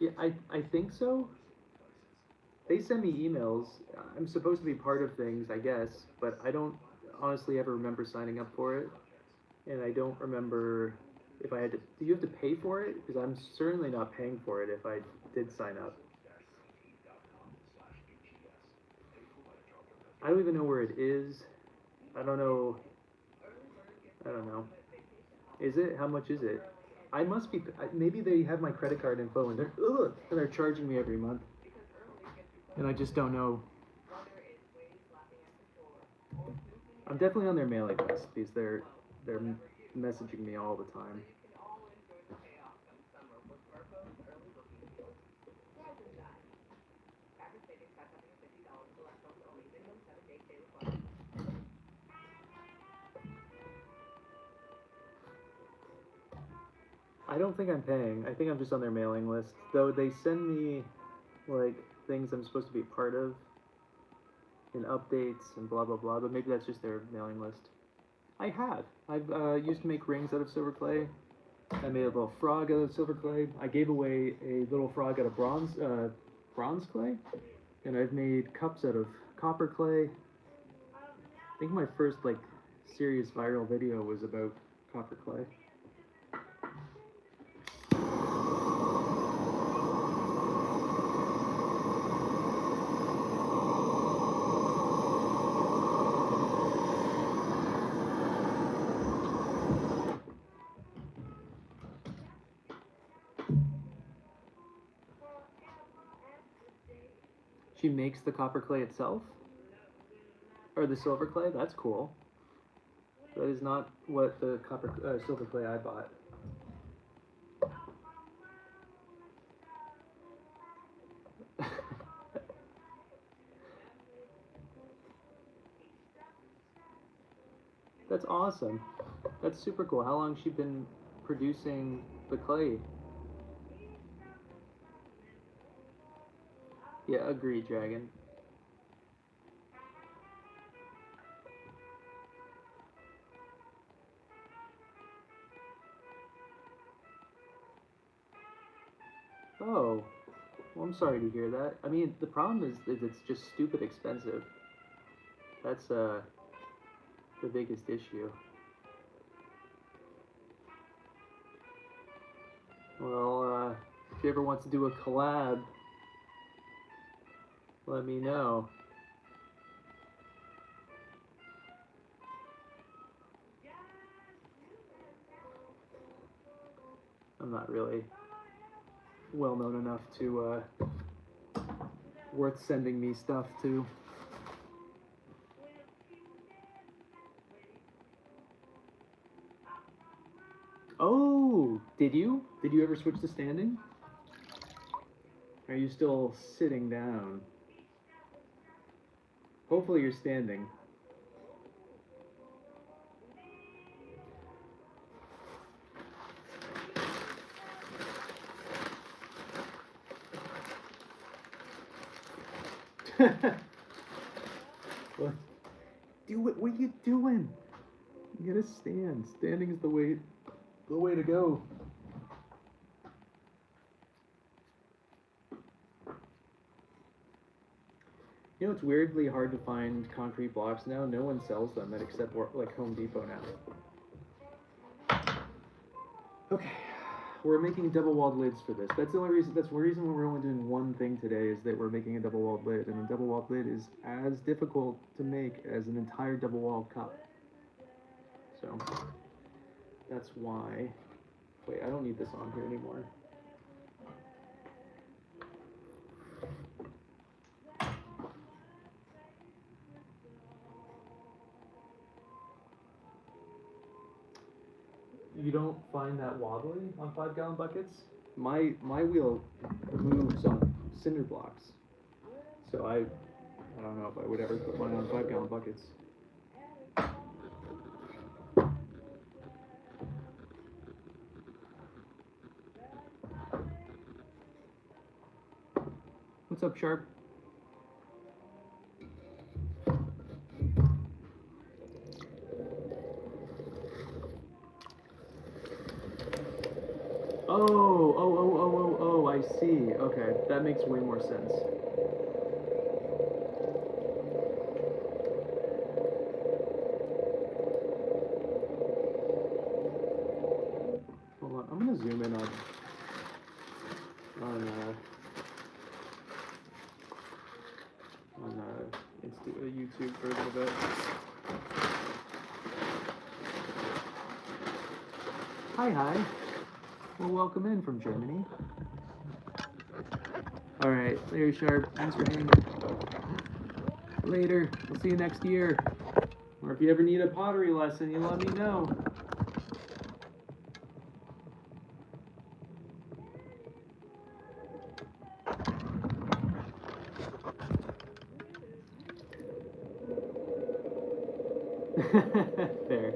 [SPEAKER 1] Yeah, I think so. They send me emails. I'm supposed to be part of things, I guess, but I don't honestly ever remember signing up for it, and I don't remember if I had to. Do you have to pay for it? Because I'm certainly not paying for it if I did sign up. I don't even know where it is. I don't know. I don't know. Is it? How much is it? I must be. Maybe they have my credit card info and they're charging me every month, and I just don't know. I'm definitely on their mailing list because they're messaging me all the time. I don't think I'm paying. I think I'm just on their mailing list. Though they send me like things I'm supposed to be part of and updates and blah blah blah, but maybe that's just their mailing list. I have. I've used to make rings out of silver clay. I made a little frog out of silver clay. I gave away a little frog out of bronze clay, and I've made cups out of copper clay. I think my first like serious viral video was about copper clay. She makes the copper clay itself? Or the silver clay? That's cool. That is not what the silver clay I bought. That's awesome. That's super cool. How long has she been producing the clay? Yeah, agreed, Dragon. Oh, well, I'm sorry to hear that. I mean, the problem is that it's just stupid expensive. That's the biggest issue. Well, if you ever want to do a collab, let me know. I'm not really well known enough to worth sending me stuff to. Oh, did you? Did you ever switch to standing? Are you still sitting down? Hopefully you're standing. What? Do it. What are you doing? You gotta stand. Standing is the way to go. You know, it's weirdly hard to find concrete blocks now. No one sells them except like Home Depot now. Okay. We're making double walled lids for this. That's the only reason. That's the reason we're only doing one thing today is that we're making a double walled lid, and a double walled lid is as difficult to make as an entire double walled cup. So that's why. Wait, I don't need this on here anymore. You don't find that wobbly on 5-gallon buckets? My wheel moves on cinder blocks, so I don't know if I would ever put mine on 5-gallon buckets. What's up, Sharp? Oh, I see. Okay, that makes way more sense. Hold on, I'm gonna zoom in on YouTube for a little bit. Hi. Well, welcome in from Germany. All right, Larry Sharp, thanks for hanging. Later, we'll see you next year. Or if you ever need a pottery lesson, you let me know. Fair.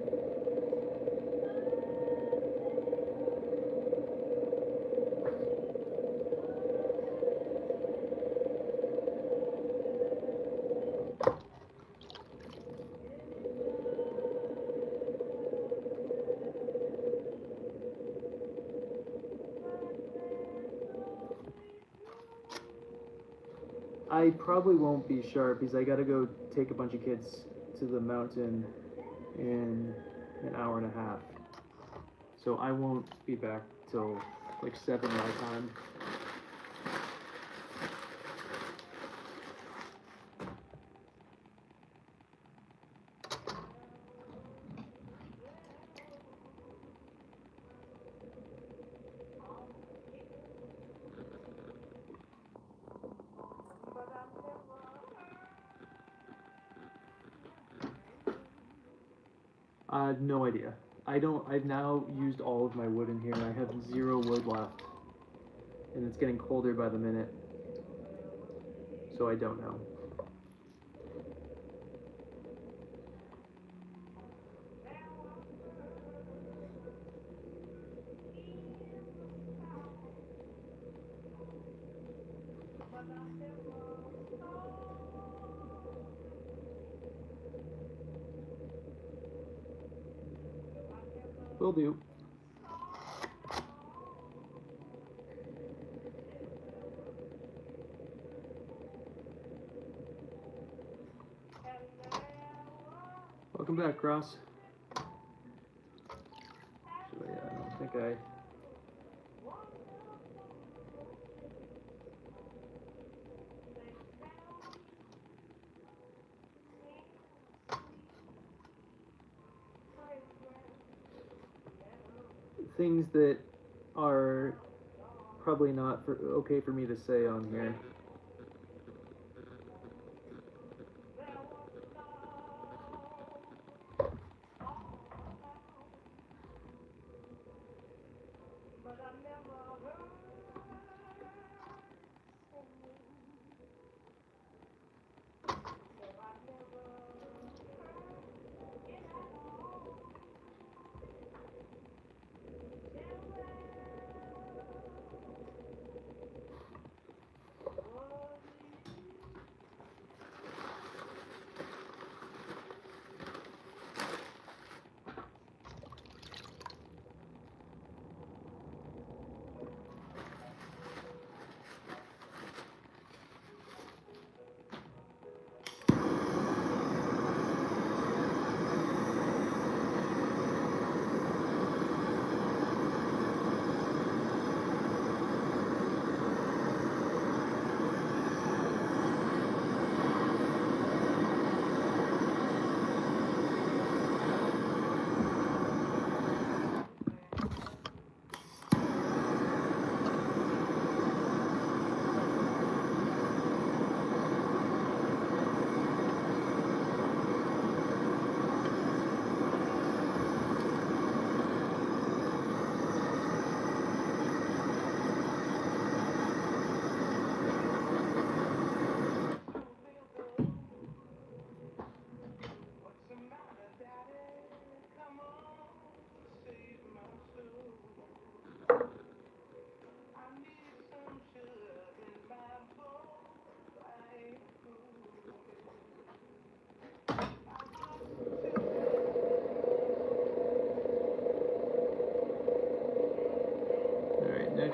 [SPEAKER 1] I probably won't be Sharp because I gotta go take a bunch of kids to the mountain in an hour and a half. So I won't be back till like 7 my time. No idea. I've now used all of my wood in here. I have 0 wood left. And it's getting colder by the minute. So I don't know. Will do. Welcome back, Cross. Actually, I don't think I... Things that are probably not okay for me to say on here.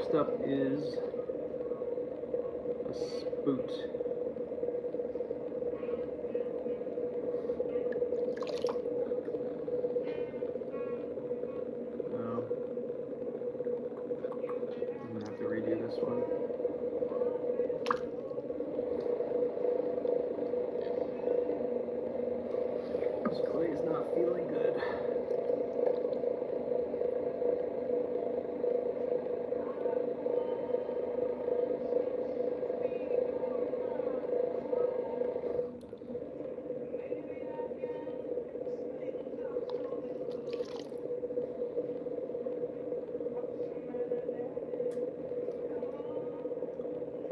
[SPEAKER 2] Next up is a spoot. Oh. I'm gonna have to redo this one. This clay is not feeling good.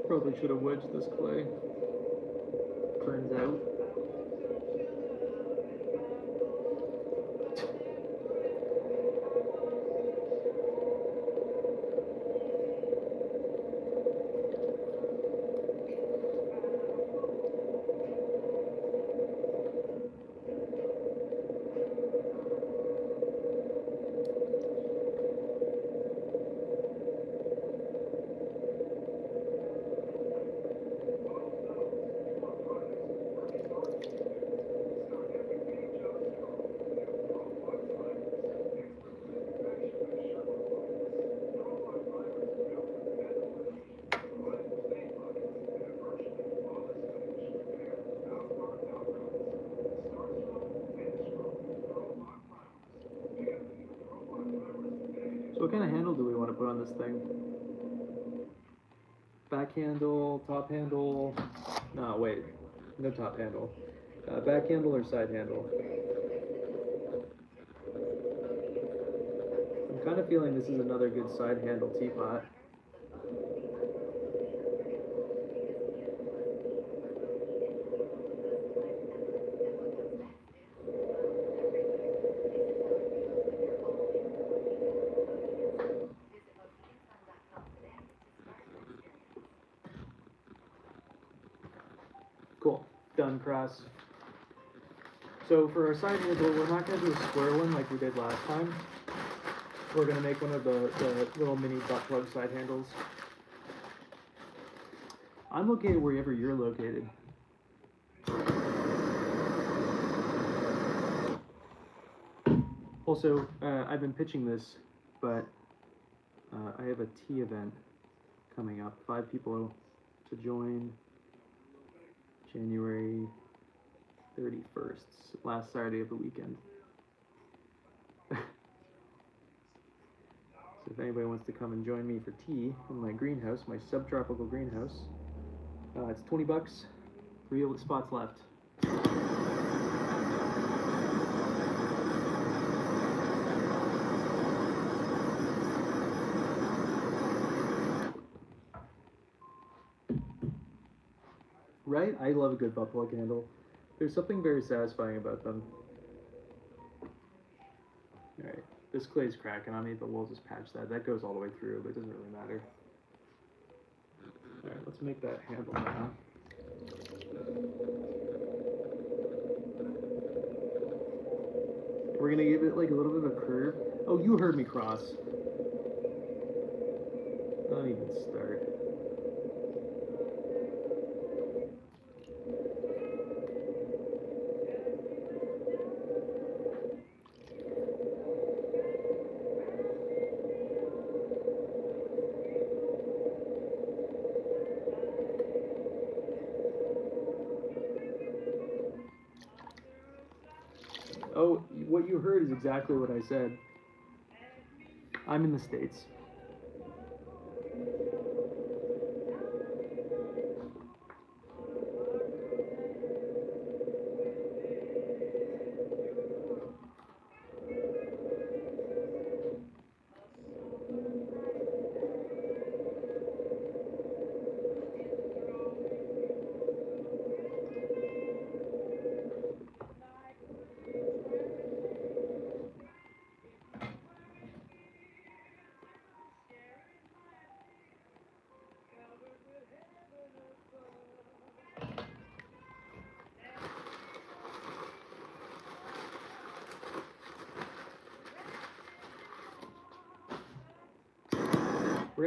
[SPEAKER 2] Probably should have wedged this clay. Turns out. So what kind of handle do we want to put on this thing? Back handle, top handle? No, wait. No top handle. Back handle or side handle? I'm kind of feeling this is another good side handle teapot. Cool. Done, cross. So for our side handle, we're not going to do a square one like we did last time. We're going to make one of the little mini butt plug side handles. I'm located wherever you're located. Also, I've been pitching this, but I have a tea event coming up. 5 people to join. January 31st, last Saturday of the weekend. So if anybody wants to come and join me for tea in my greenhouse, my subtropical greenhouse, it's $20, 3 spots left. Right? I love a good butt plug handle. There's something very satisfying about them. Alright, this clay's cracking on me, but we'll just patch that. That goes all the way through, but it doesn't really matter. Alright, let's make that handle now. We're gonna give it like a little bit of a curve. Oh, you heard me cross. Don't even start. Oh, what you heard is exactly what I said. I'm in the States.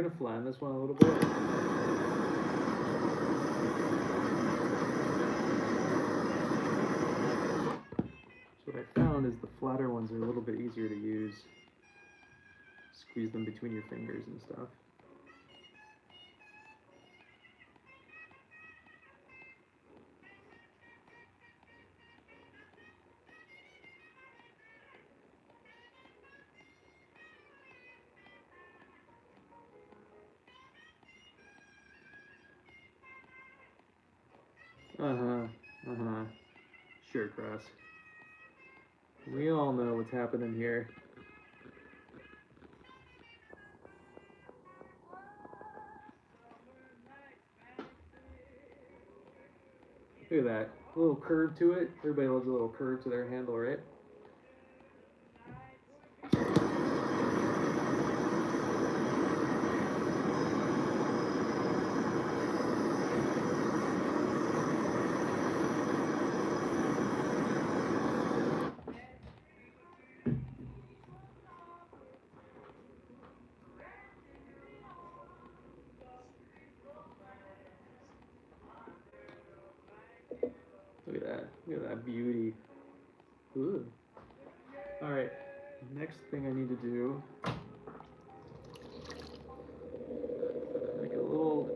[SPEAKER 2] we're gonna flatten this one a little bit. So what I found is the flatter ones are a little bit easier to use. Squeeze them between your fingers and stuff. Sure, Cross. We all know what's happening here. Look at that. A little curve to it. Everybody loves a little curve to their handle, right? Look at that. Look at that beauty. Ooh. All right. Next thing I need to do, like a little,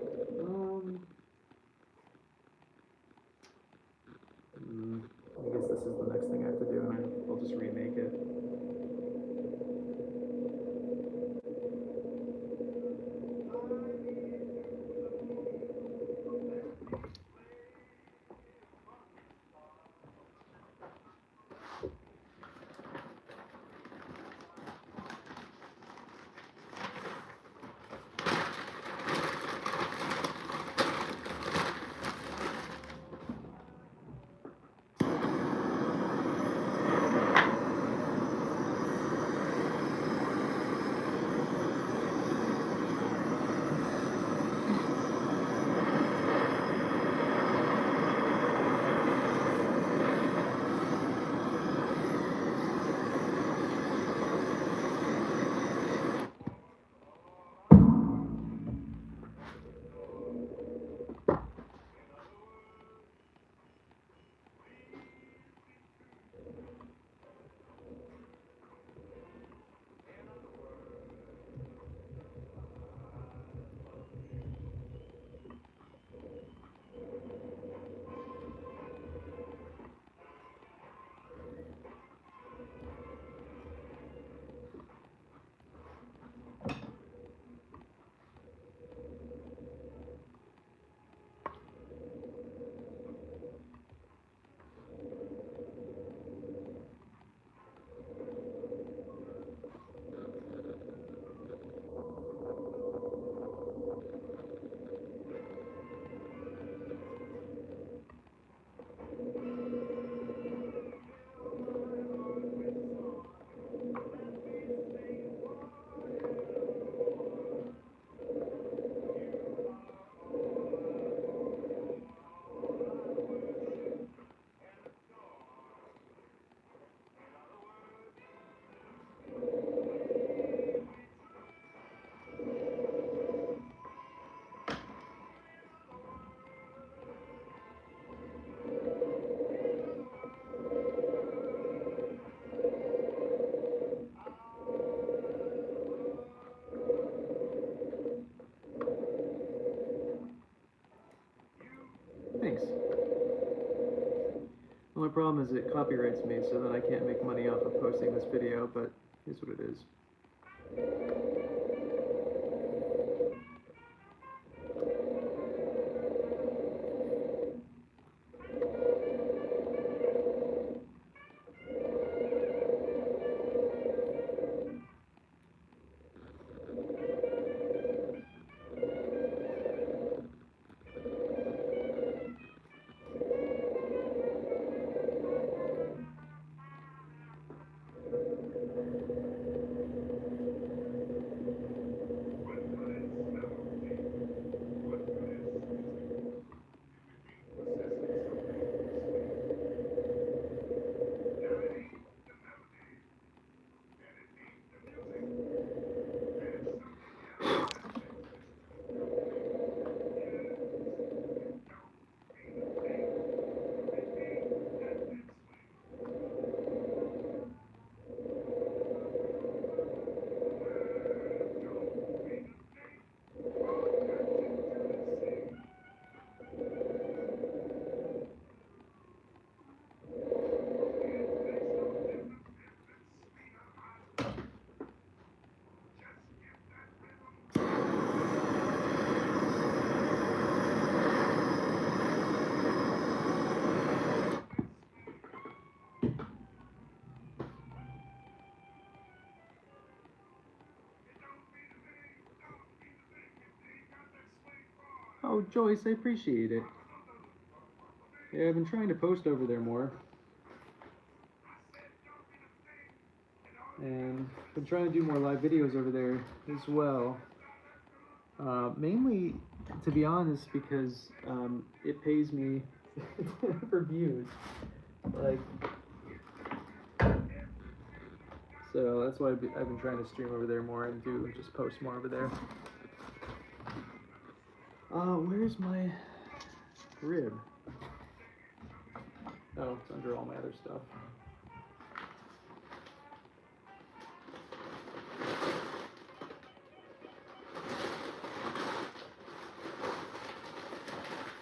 [SPEAKER 2] I guess this is the next thing I have to do, and I'll just remake it. Thanks. The only problem is it copyrights me, so then I can't make money off of posting this video, but here's what it is. Oh, Joyce, I appreciate it. Yeah, I've been trying to post over there more. And been trying to do more live videos over there as well. Mainly, to be honest, because it pays me for views. Like, so that's why I've been trying to stream over there more and just post more over there. Where's my rib? Oh, it's under all my other stuff.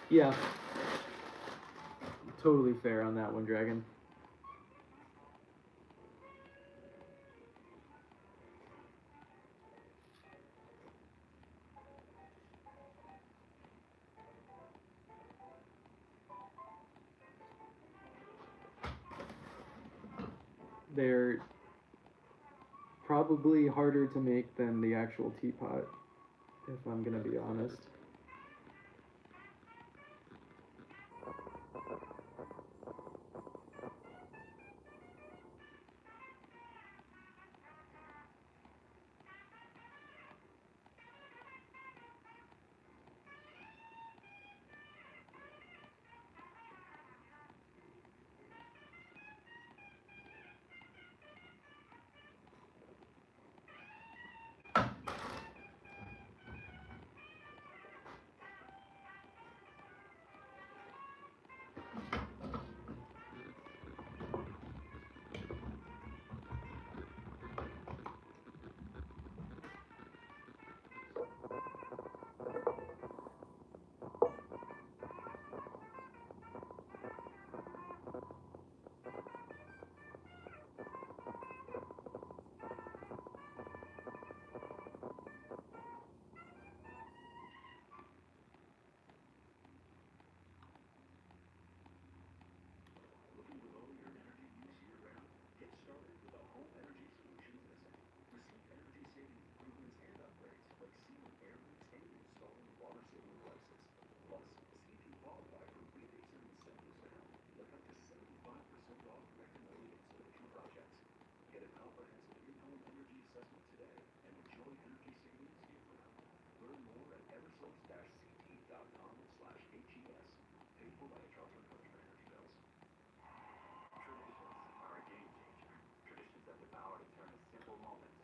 [SPEAKER 2] Yeah. Totally fair on that one, Dragon. They're probably harder to make than the actual teapot, if I'm gonna be honest.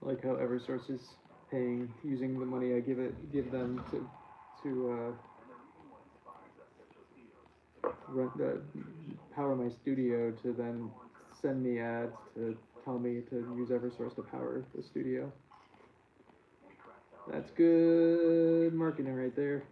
[SPEAKER 2] Like how Eversource is paying, using the money I give them to power my studio, to then send me ads to tell me to use Eversource to power the studio. That's good marketing right there.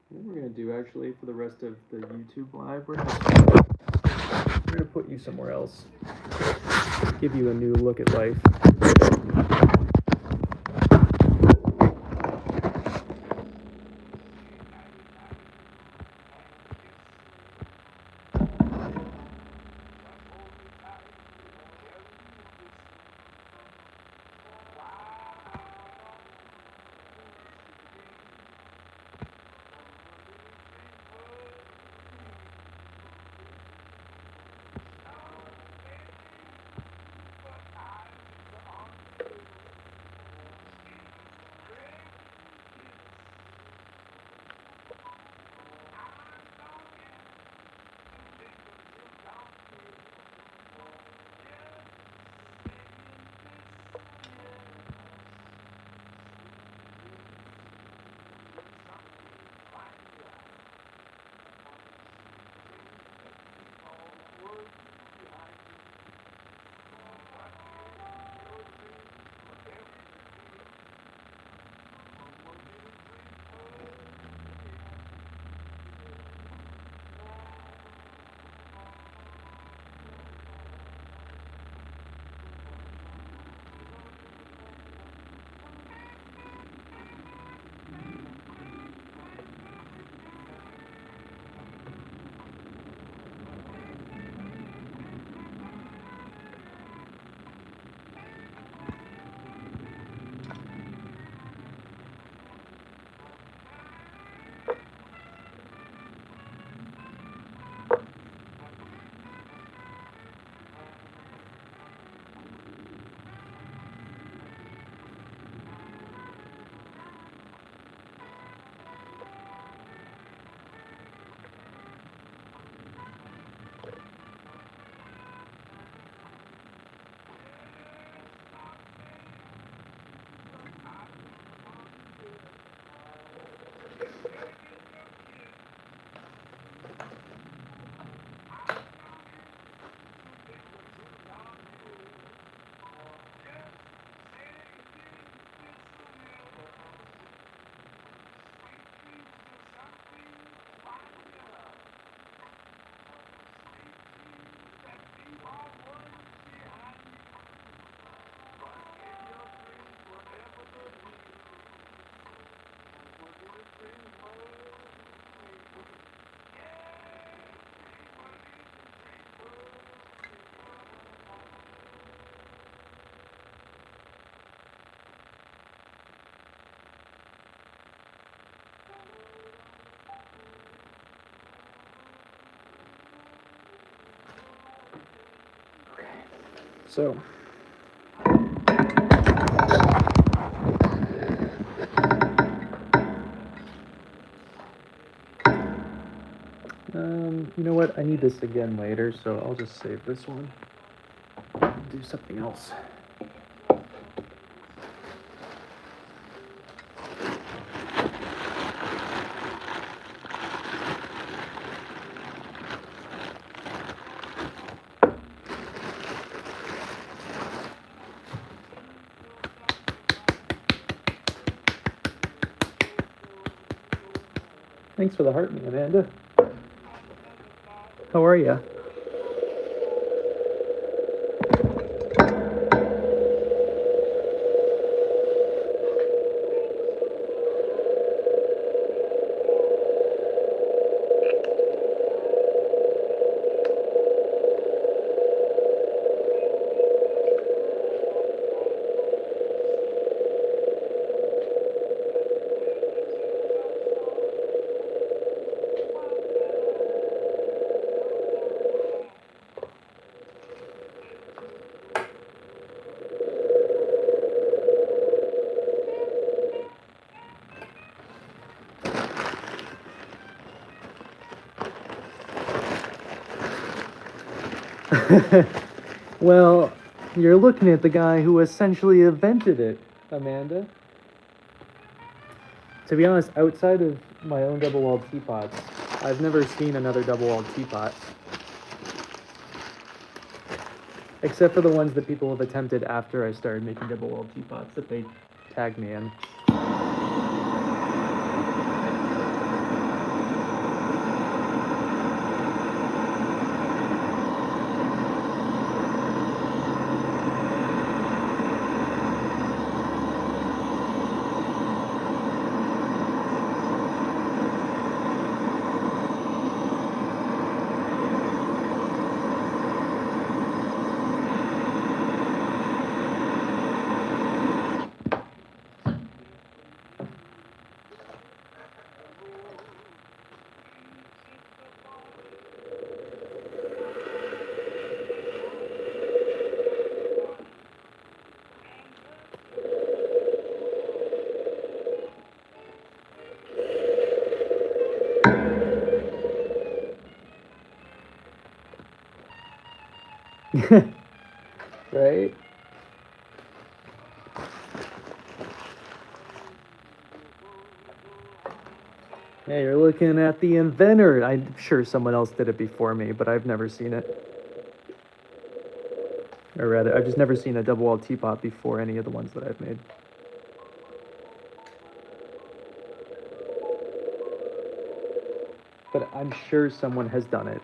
[SPEAKER 2] What we're gonna do actually for the rest of the YouTube live, we're gonna put you somewhere else. Give you a new look at life. So. You know what? I need this again later, so I'll just save this one. Do something else. Thanks for the heart, Amanda. How are you? Well, you're looking at the guy who essentially invented it, Amanda. To be honest, outside of my own double-walled teapots, I've never seen another double-walled teapot. Except for the ones that people have attempted after I started making double-walled teapots that they tagged me in. Right? Yeah, you're looking at the inventor. I'm sure someone else did it before me, but I've never seen it. Or rather, I've just never seen a double-walled teapot before any of the ones that I've made. But I'm sure someone has done it.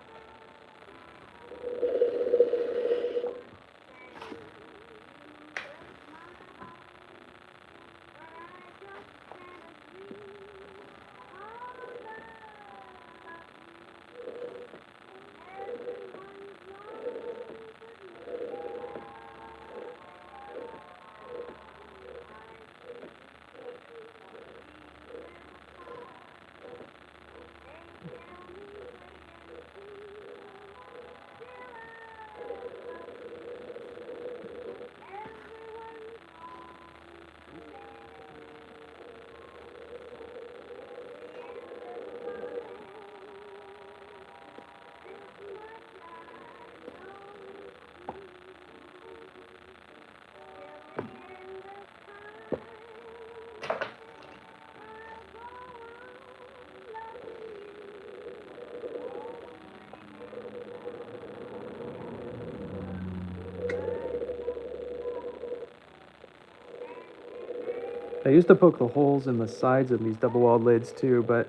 [SPEAKER 2] I used to poke the holes in the sides of these double-walled lids too, but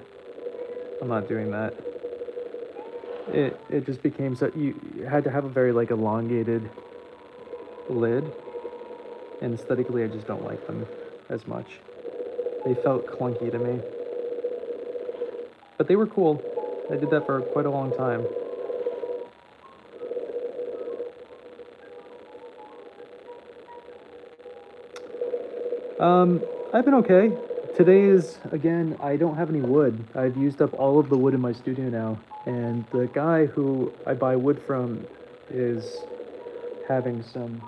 [SPEAKER 2] I'm not doing that. It just became so you had to have a very like elongated lid, and aesthetically I just don't like them as much. They felt clunky to me. But they were cool. I did that for quite a long time. I've been okay. Today is, again, I don't have any wood. I've used up all of the wood in my studio now. And the guy who I buy wood from is having some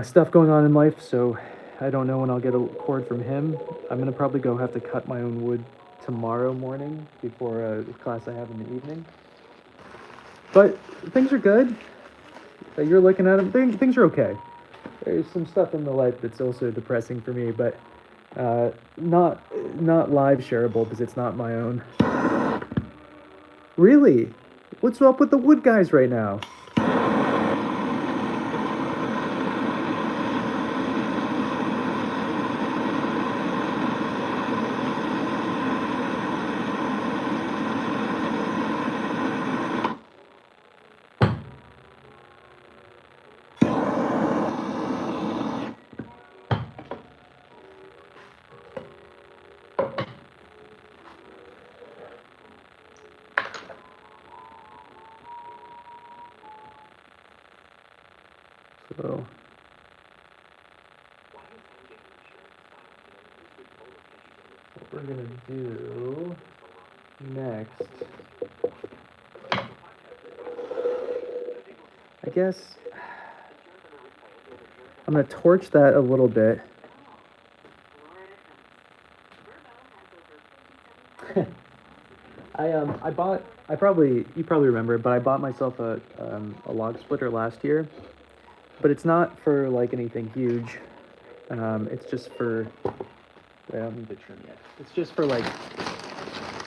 [SPEAKER 2] stuff going on in life, so I don't know when I'll get a cord from him. I'm gonna probably go have to cut my own wood tomorrow morning before a class I have in the evening. But things are good. You're looking at them. Things are okay. There's some stuff in the life that's also depressing for me, but not live shareable because it's not my own. Really? What's up with the wood guys right now? So what we're gonna do next, I guess I'm gonna torch that a little bit. You probably remember, but I bought myself a log splitter last year, but it's not for like anything huge. It's just for, I don't need to trim yet. It's just for like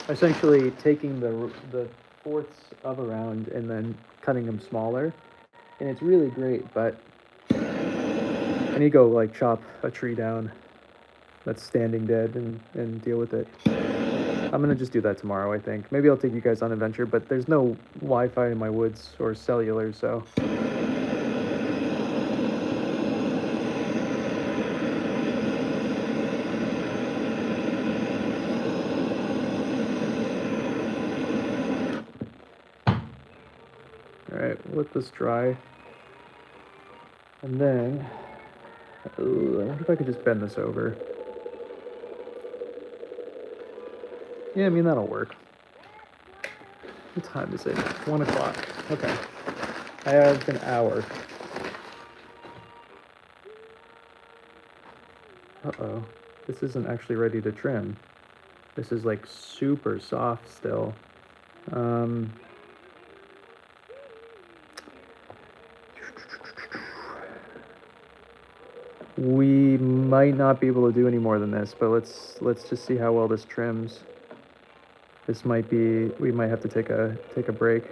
[SPEAKER 2] essentially taking the fourths of a round and then cutting them smaller, and it's really great. But I need to go like chop a tree down that's standing dead and deal with it. I'm gonna just do that tomorrow, I think. Maybe I'll take you guys on an adventure, but there's no Wi-Fi in my woods or cellular, so. Alright, let this dry. And then, I wonder if I could just bend this over. Yeah, I mean, that'll work. What time is it? 1 o'clock. Okay. I have an hour. Uh-oh. This isn't actually ready to trim. This is like super soft still. We might not be able to do any more than this, but let's just see how well this trims. This might be, we might have to take a break.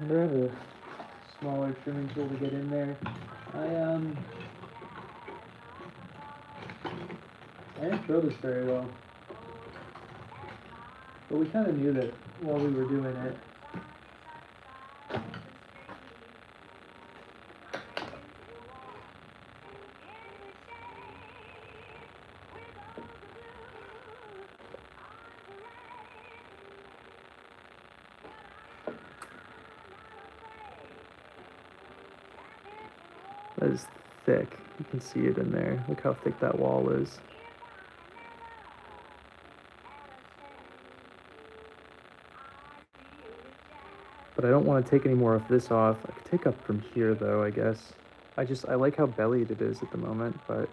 [SPEAKER 2] I have a smaller trimming tool to get in there. I didn't throw this very well, but we kind of knew that while we were doing it. That is thick. You can see it in there. Look how thick that wall is. But I don't want to take any more of this off. I could take up from here though, I guess. I like how bellied it is at the moment, but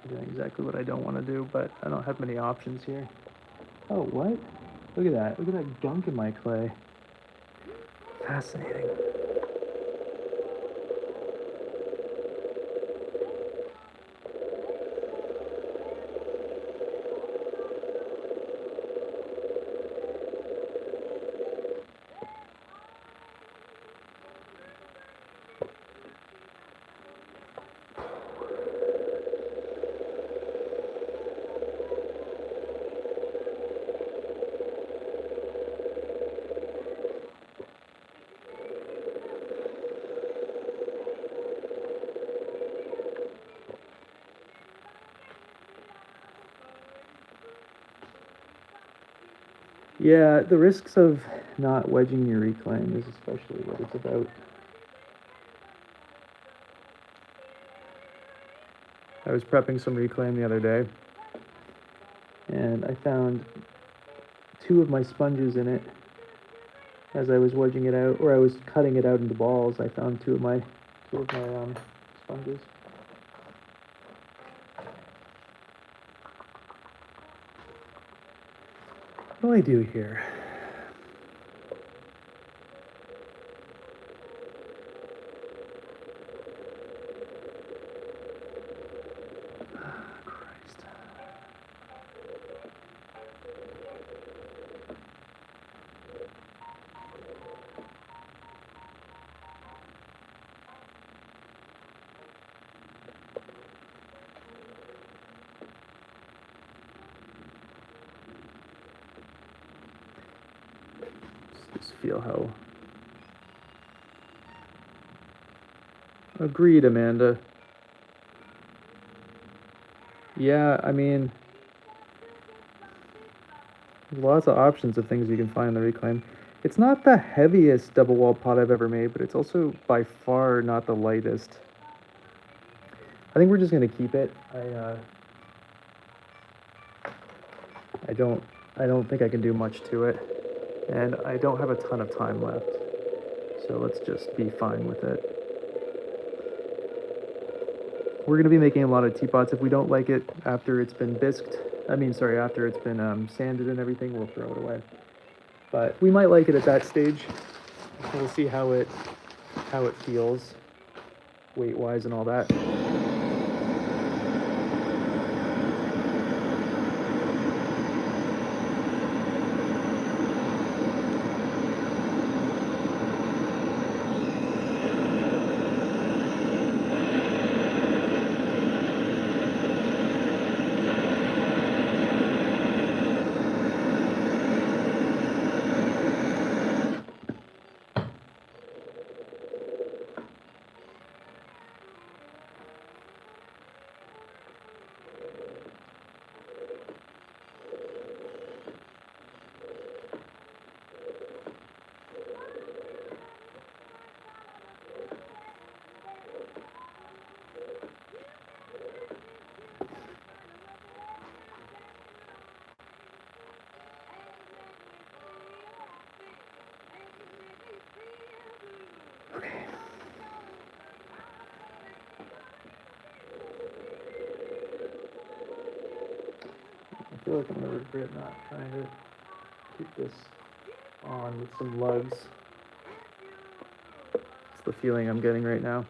[SPEAKER 2] I'm doing exactly what I don't want to do, but I don't have many options here. Oh, what? Look at that. Look at that gunk in my clay. Fascinating. Yeah, the risks of not wedging your reclaim is especially what it's about. I was prepping some reclaim the other day, and I found two of my sponges in it. As I was wedging it out, or I was cutting it out into balls, I found two of my sponges. What do I do here? Christ. Just feel how... Agreed, Amanda. Yeah, I mean, there's lots of options of things you can find in the reclaim. It's not the heaviest double wall pot I've ever made, but it's also by far not the lightest. I think we're just gonna keep it. I don't think I can do much to it, and I don't have a ton of time left, so let's just be fine with it. We're gonna be making a lot of teapots. If we don't like it after it's been after it's been sanded and everything, we'll throw it away. But we might like it at that stage. We'll see how it feels, weight-wise and all that. feel like I'm gonna regret not trying to keep this on with some lugs. It's the feeling I'm getting right now.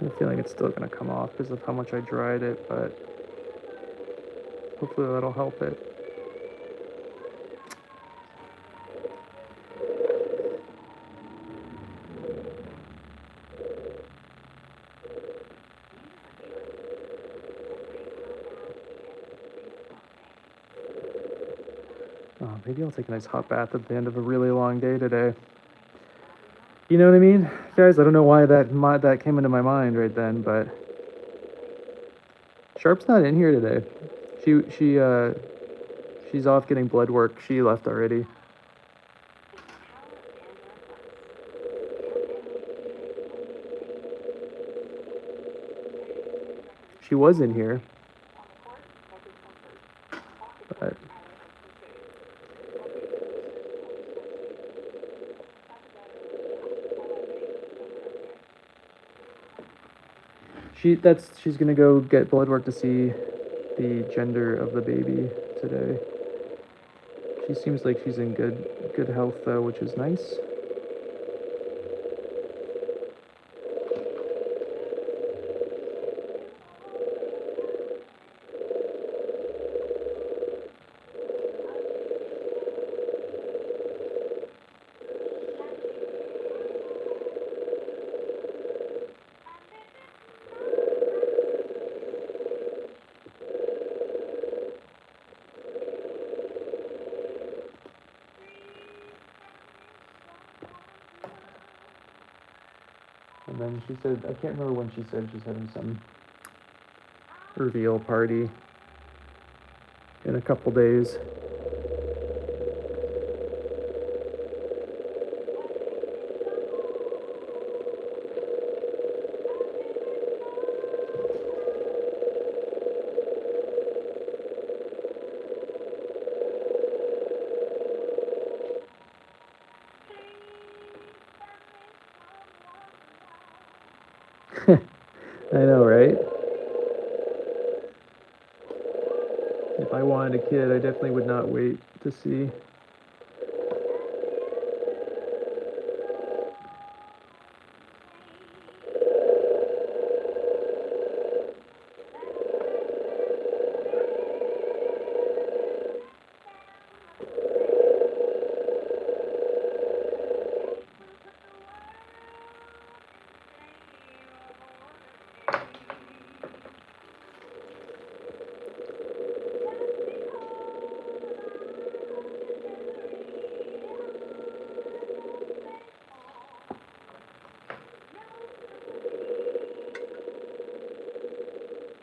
[SPEAKER 2] I feel like it's still gonna come off because of how much I dried it, but hopefully that'll help it. Oh, maybe I'll take a nice hot bath at the end of a really long day today. You know what I mean, guys? I don't know why that came into my mind right then, but Sharp's not in here today. She's off getting blood work. She left already. She was in here, but she's gonna go get blood work to see the gender of the baby today. She seems like she's in good health though, which is nice. And then she said, I can't remember when she said she's having some reveal party in a couple days. I know, right? If I wanted a kid, I definitely would not wait to see.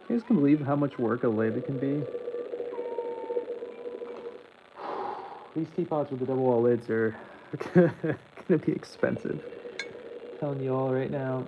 [SPEAKER 2] You guys can believe how much work a lid can be? These teapots with the double wall lids are gonna be expensive. I'm telling you all right now.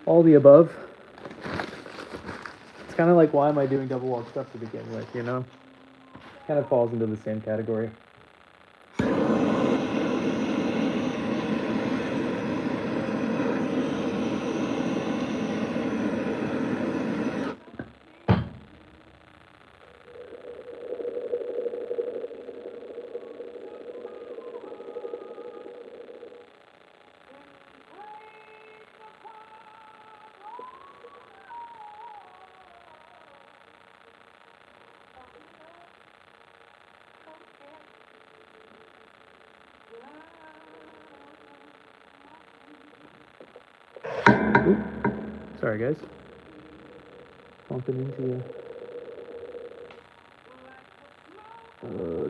[SPEAKER 2] All the above. It's kind of like, why am I doing double wall stuff to begin with, you know? Kind of falls into the same category. Oop. Sorry, guys. Bumping into you.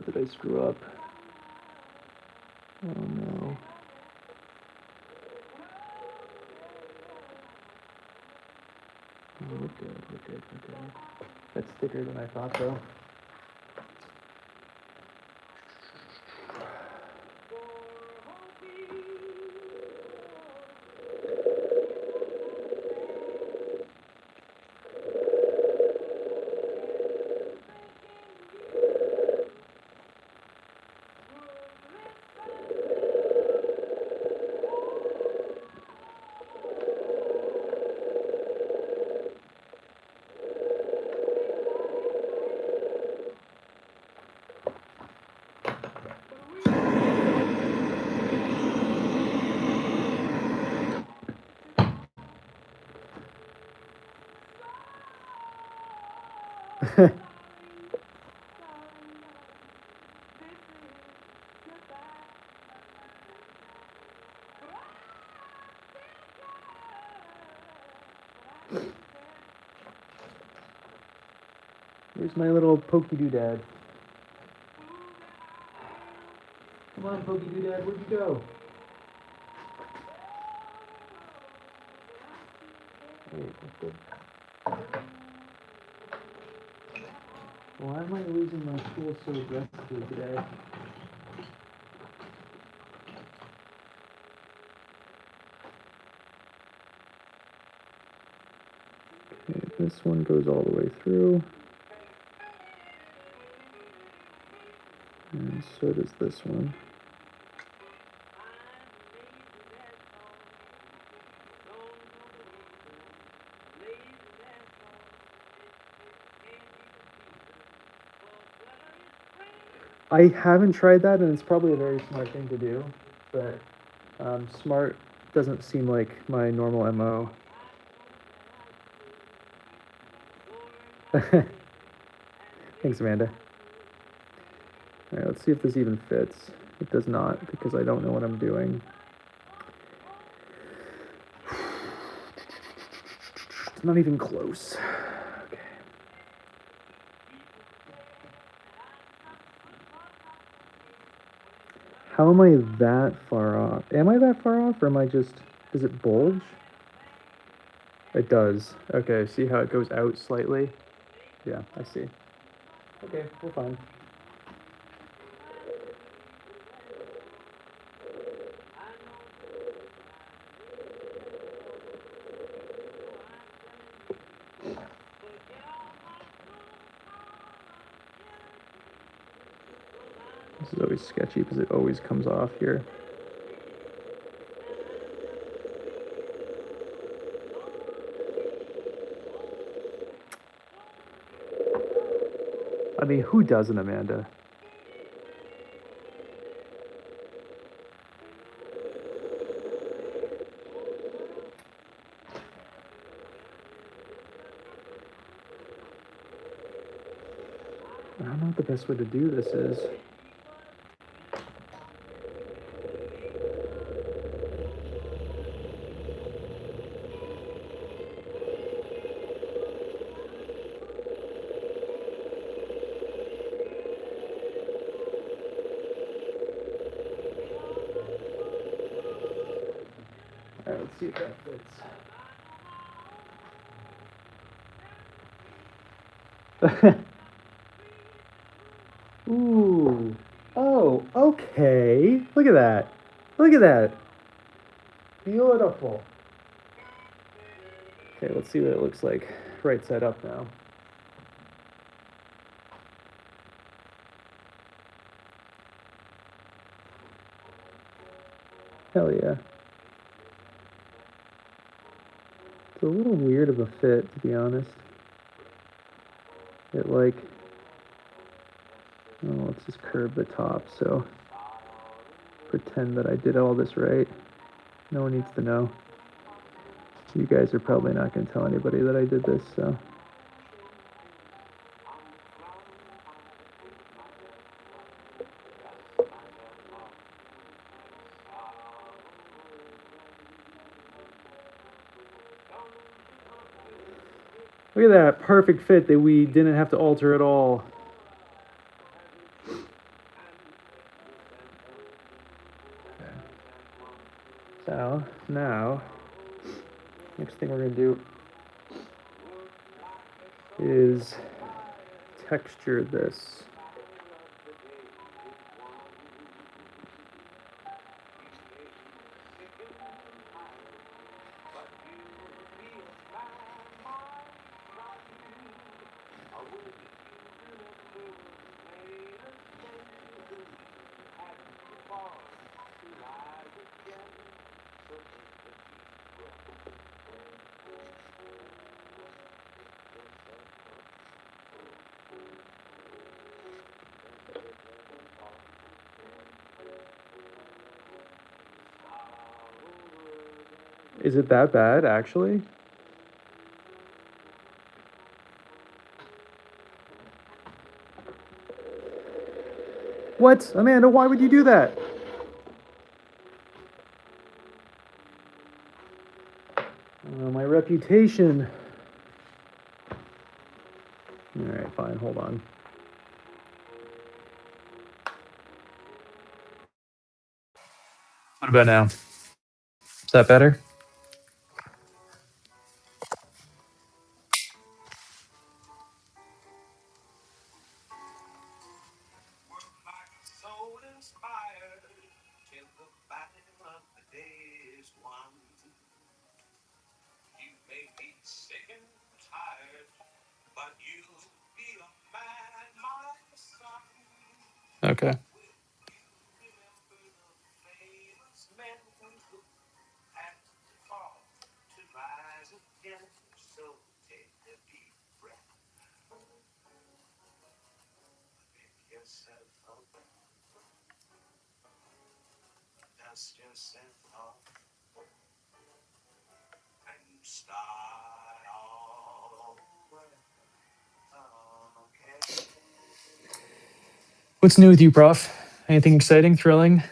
[SPEAKER 2] Did I screw up? Oh no. We're good, we're good, we're good. That's thicker than I thought, though. Where's my little pokey doodad? Come on, pokey doodad, where'd you go? Wait, what's good? Why am I losing my cool served recipe today? Okay, this one goes all the way through. And so does this one. I haven't tried that, and it's probably a very smart thing to do, but smart doesn't seem like my normal MO. Thanks, Amanda. All right, let's see if this even fits. It does not, because I don't know what I'm doing. It's not even close. Okay. How am I that far off? Am I that far off, or am I just... Does it bulge? It does. Okay, see how it goes out slightly? Yeah, I see. Okay, we're fine. This is always sketchy because it always comes off here. I mean, who doesn't, Amanda? I don't know what the best way to do this is. All right, let's see if that fits. Ooh. Oh, okay. Look at that. Look at that. Beautiful. Okay, let's see what it looks like right side up now. Hell yeah. It's a little weird of a fit, to be honest. It like... Oh, let's just curve the top, so... Pretend that I did all this right. No one needs to know. You guys are probably not going to tell anybody that I did this, so... Look at that perfect fit that we didn't have to alter at all. So now, next thing we're gonna do is texture this. Is it that bad, actually? What? Amanda, why would you do that? My reputation. Alright, fine, hold on.
[SPEAKER 1] What about now? Is that better? Okay. What's new with you, Prof? Anything exciting, thrilling?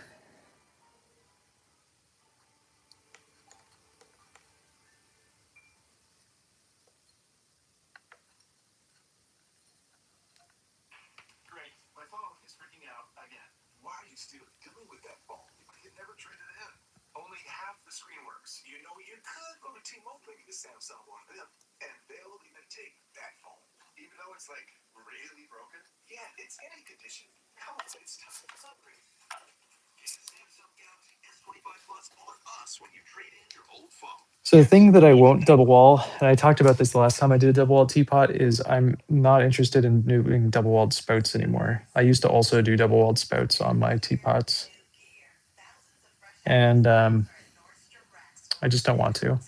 [SPEAKER 1] So the thing that I won't double wall, and I talked about this the last time I did a double walled teapot, is I'm not interested in doing double walled spouts anymore. I used to also do double walled spouts on my teapots, and I just don't want to.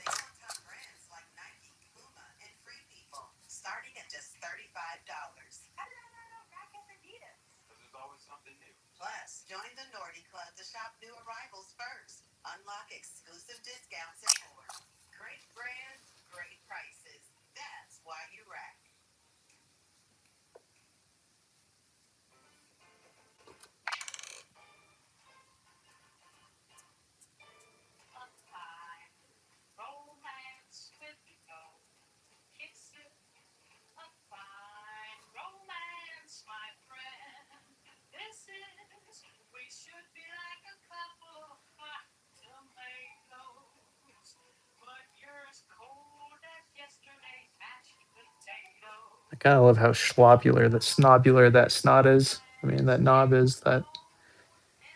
[SPEAKER 1] I kind of love how schlobular, that snobular that snot is. I mean, that knob is that.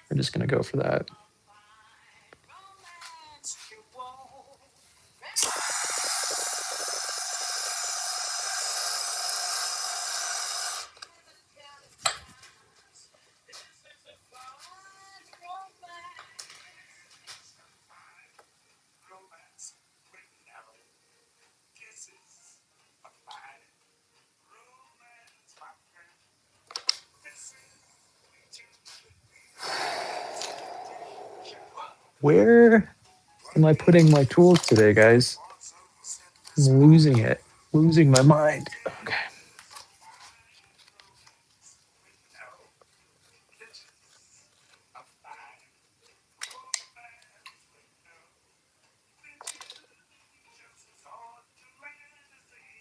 [SPEAKER 1] We're just going to go for that. Where am I putting my tools today, guys? I'm losing it, losing my mind. Okay.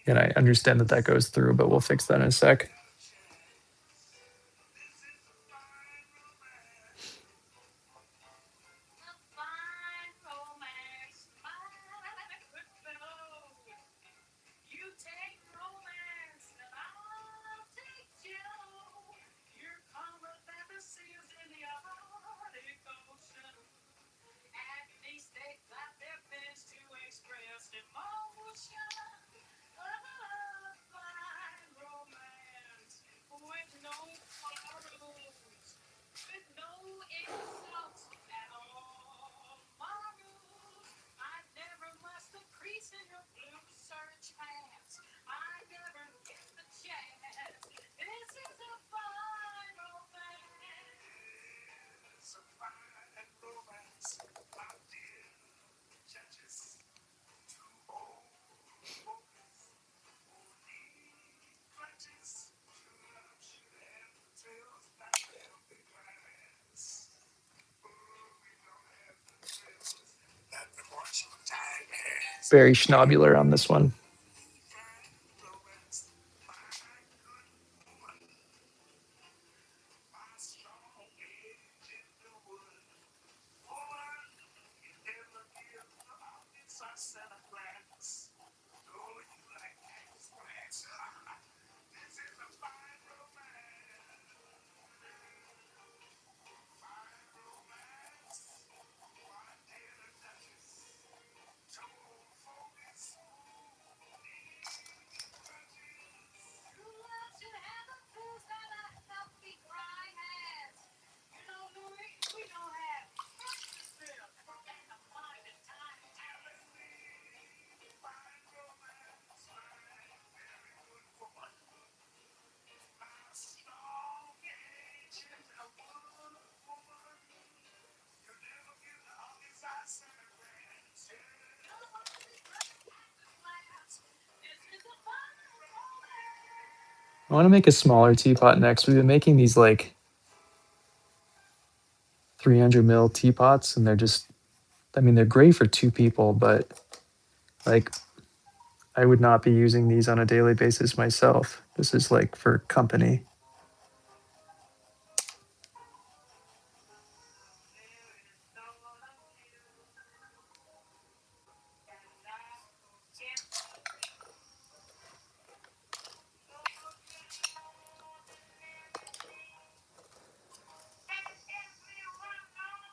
[SPEAKER 1] And I understand that that goes through, but we'll fix that in a sec. Very schnobular on this one. I want to make a smaller teapot next. We've been making these like 300 ml teapots, and they're just, I mean, they're great for two people, but like I would not be using these on a daily basis myself. This is like for company.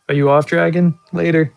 [SPEAKER 1] Are you off, Dragon? Later.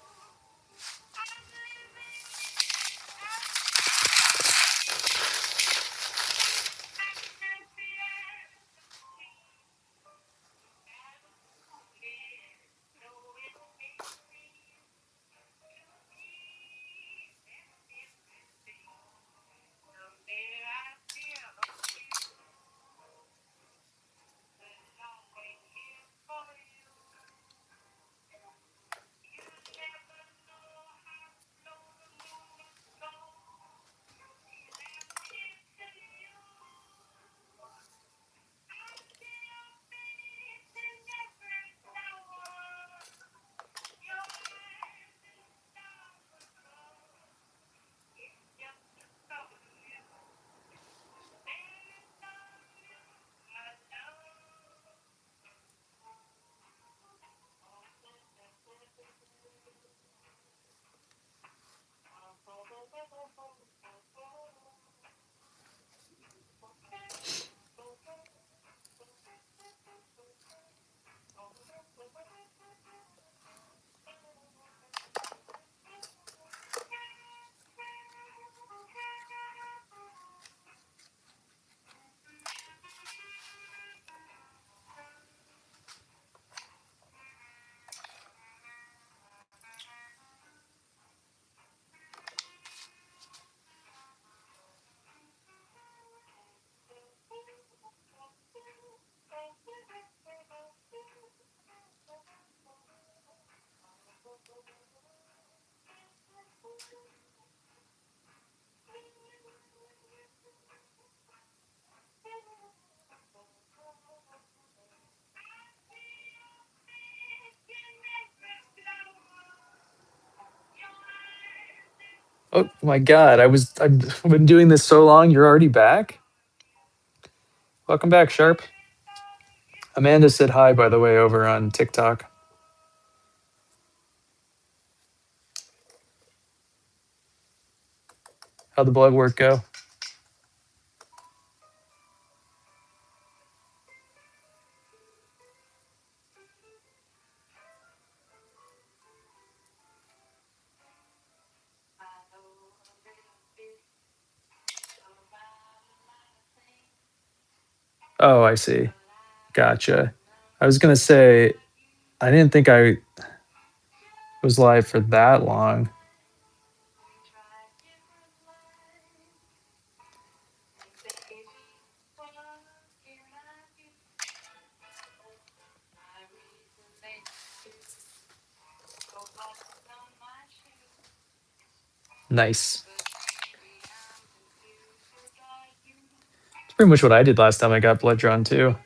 [SPEAKER 1] Oh my god, I've been doing this so long. You're already back. Welcome back, Sharp. Amanda said hi, by the way, over on TikTok. How'd the blood work go? Oh, I see. Gotcha. I was gonna say I didn't think I was live for that long. Nice. It's pretty much what I did last time I got blood drawn too.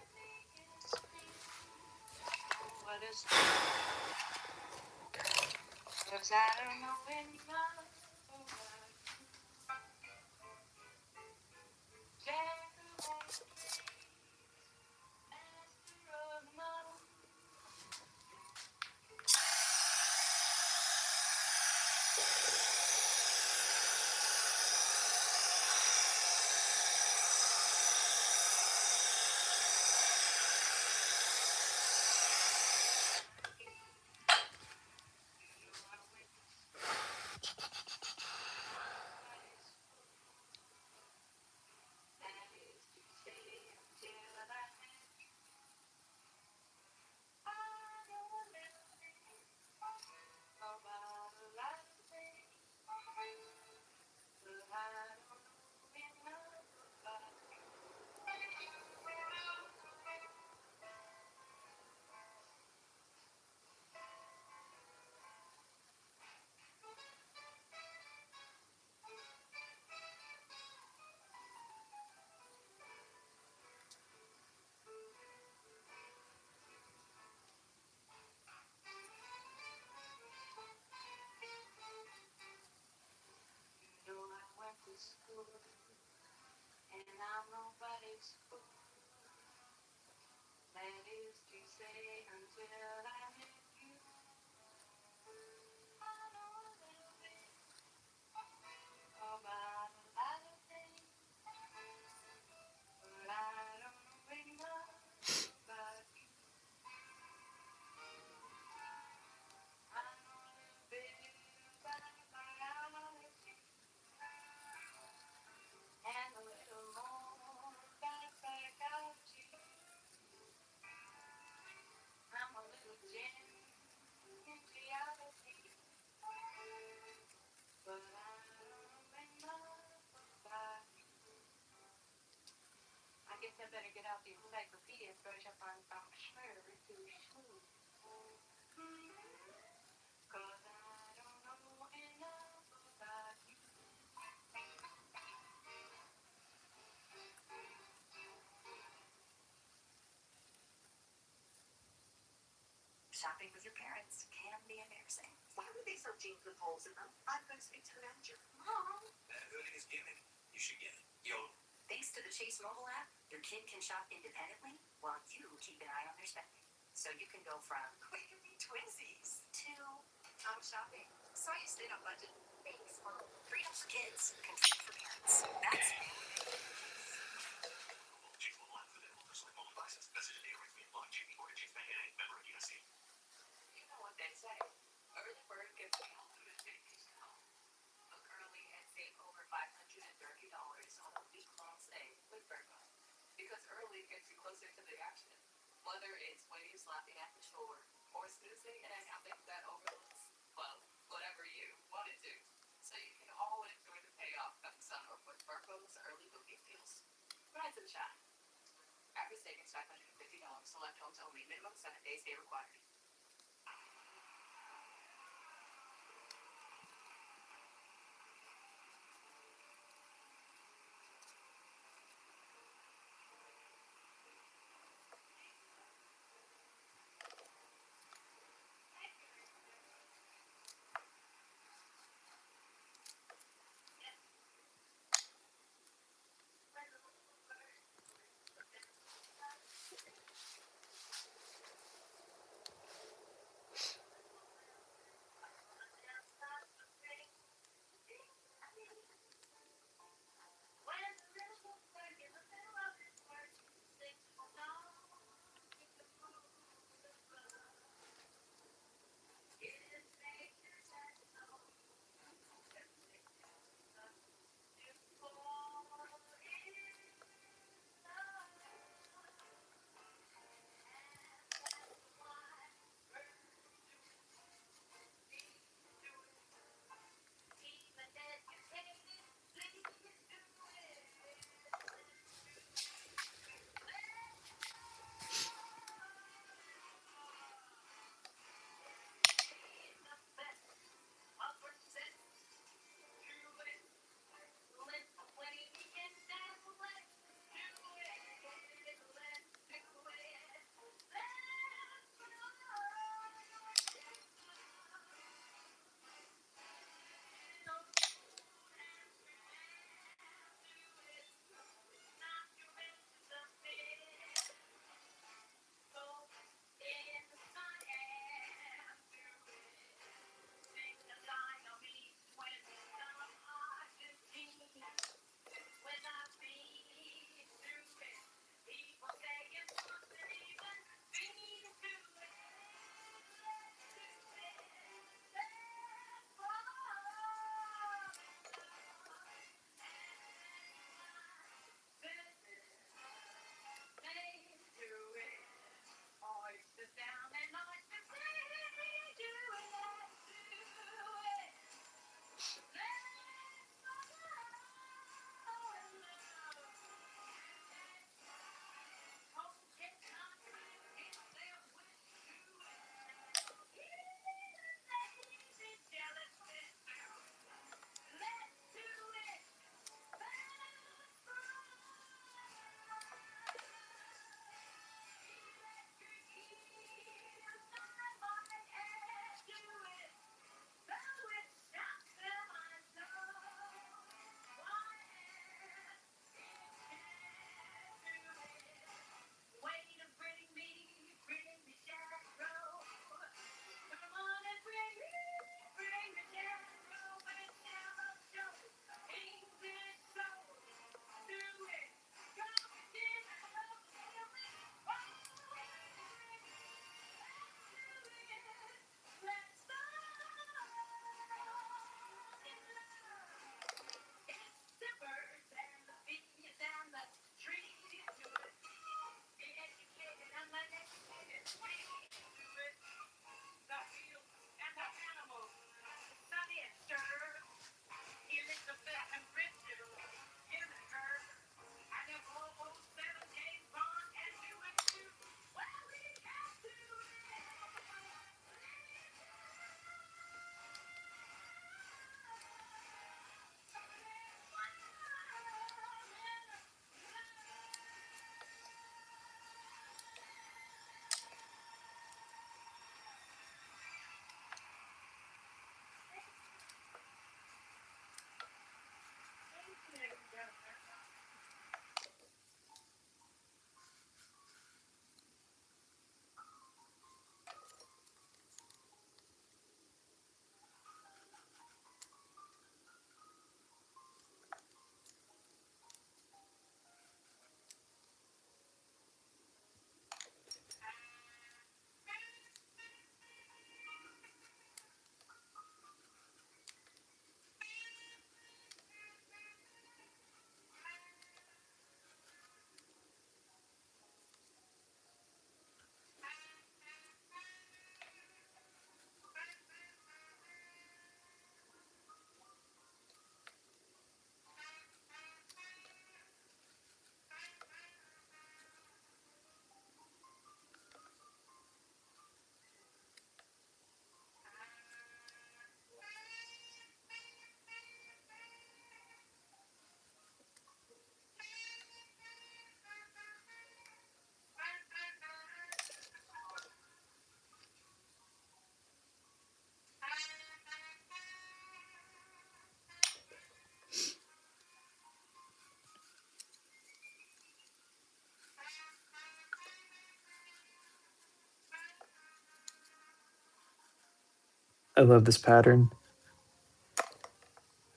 [SPEAKER 1] I love this pattern.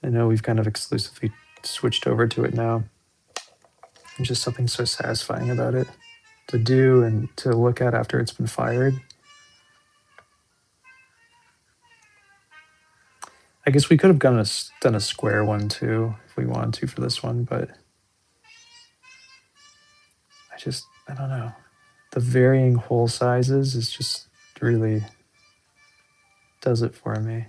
[SPEAKER 1] I know we've kind of exclusively switched over to it now. There's just something so satisfying about it to do and to look at after it's been fired. I guess we could have done a square one too if we wanted to for this one, but I don't know. The varying hole sizes is just really does it for me.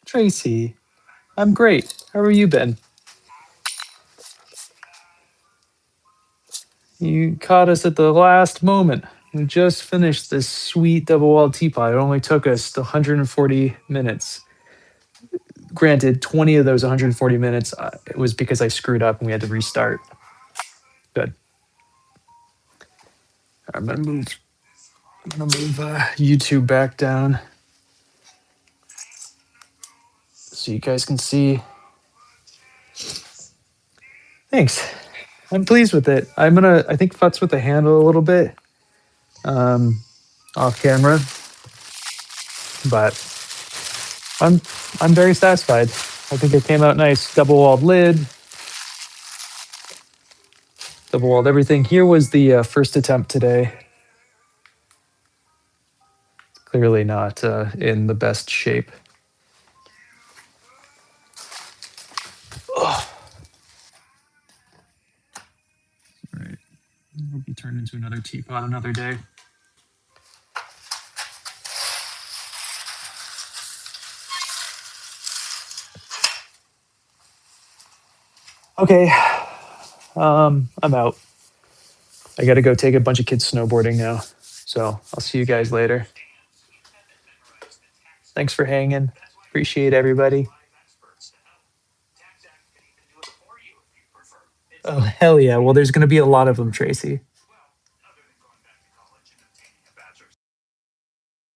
[SPEAKER 1] Tracy, I'm great. How are you been? You caught us at the last moment. We just finished this sweet double walled teapot. It only took us 140 minutes. Granted, 20 of those 140 minutes it was because I screwed up and we had to restart. Good. I'm gonna move YouTube back down so you guys can see. Thanks. I'm pleased with it. I think futz with the handle a little bit um, off camera, but I'm I'm very satisfied. I think it came out nice. Double walled lid, double walled everything. Here was the first attempt today. Clearly not in the best shape. Ugh. All right, will be turned into another teapot another day. Okay, I'm out. I got to go take a bunch of kids snowboarding now. So I'll see you guys later. Thanks for hanging. Appreciate everybody. Oh, hell yeah. Well, there's going to be a lot of them, Tracy.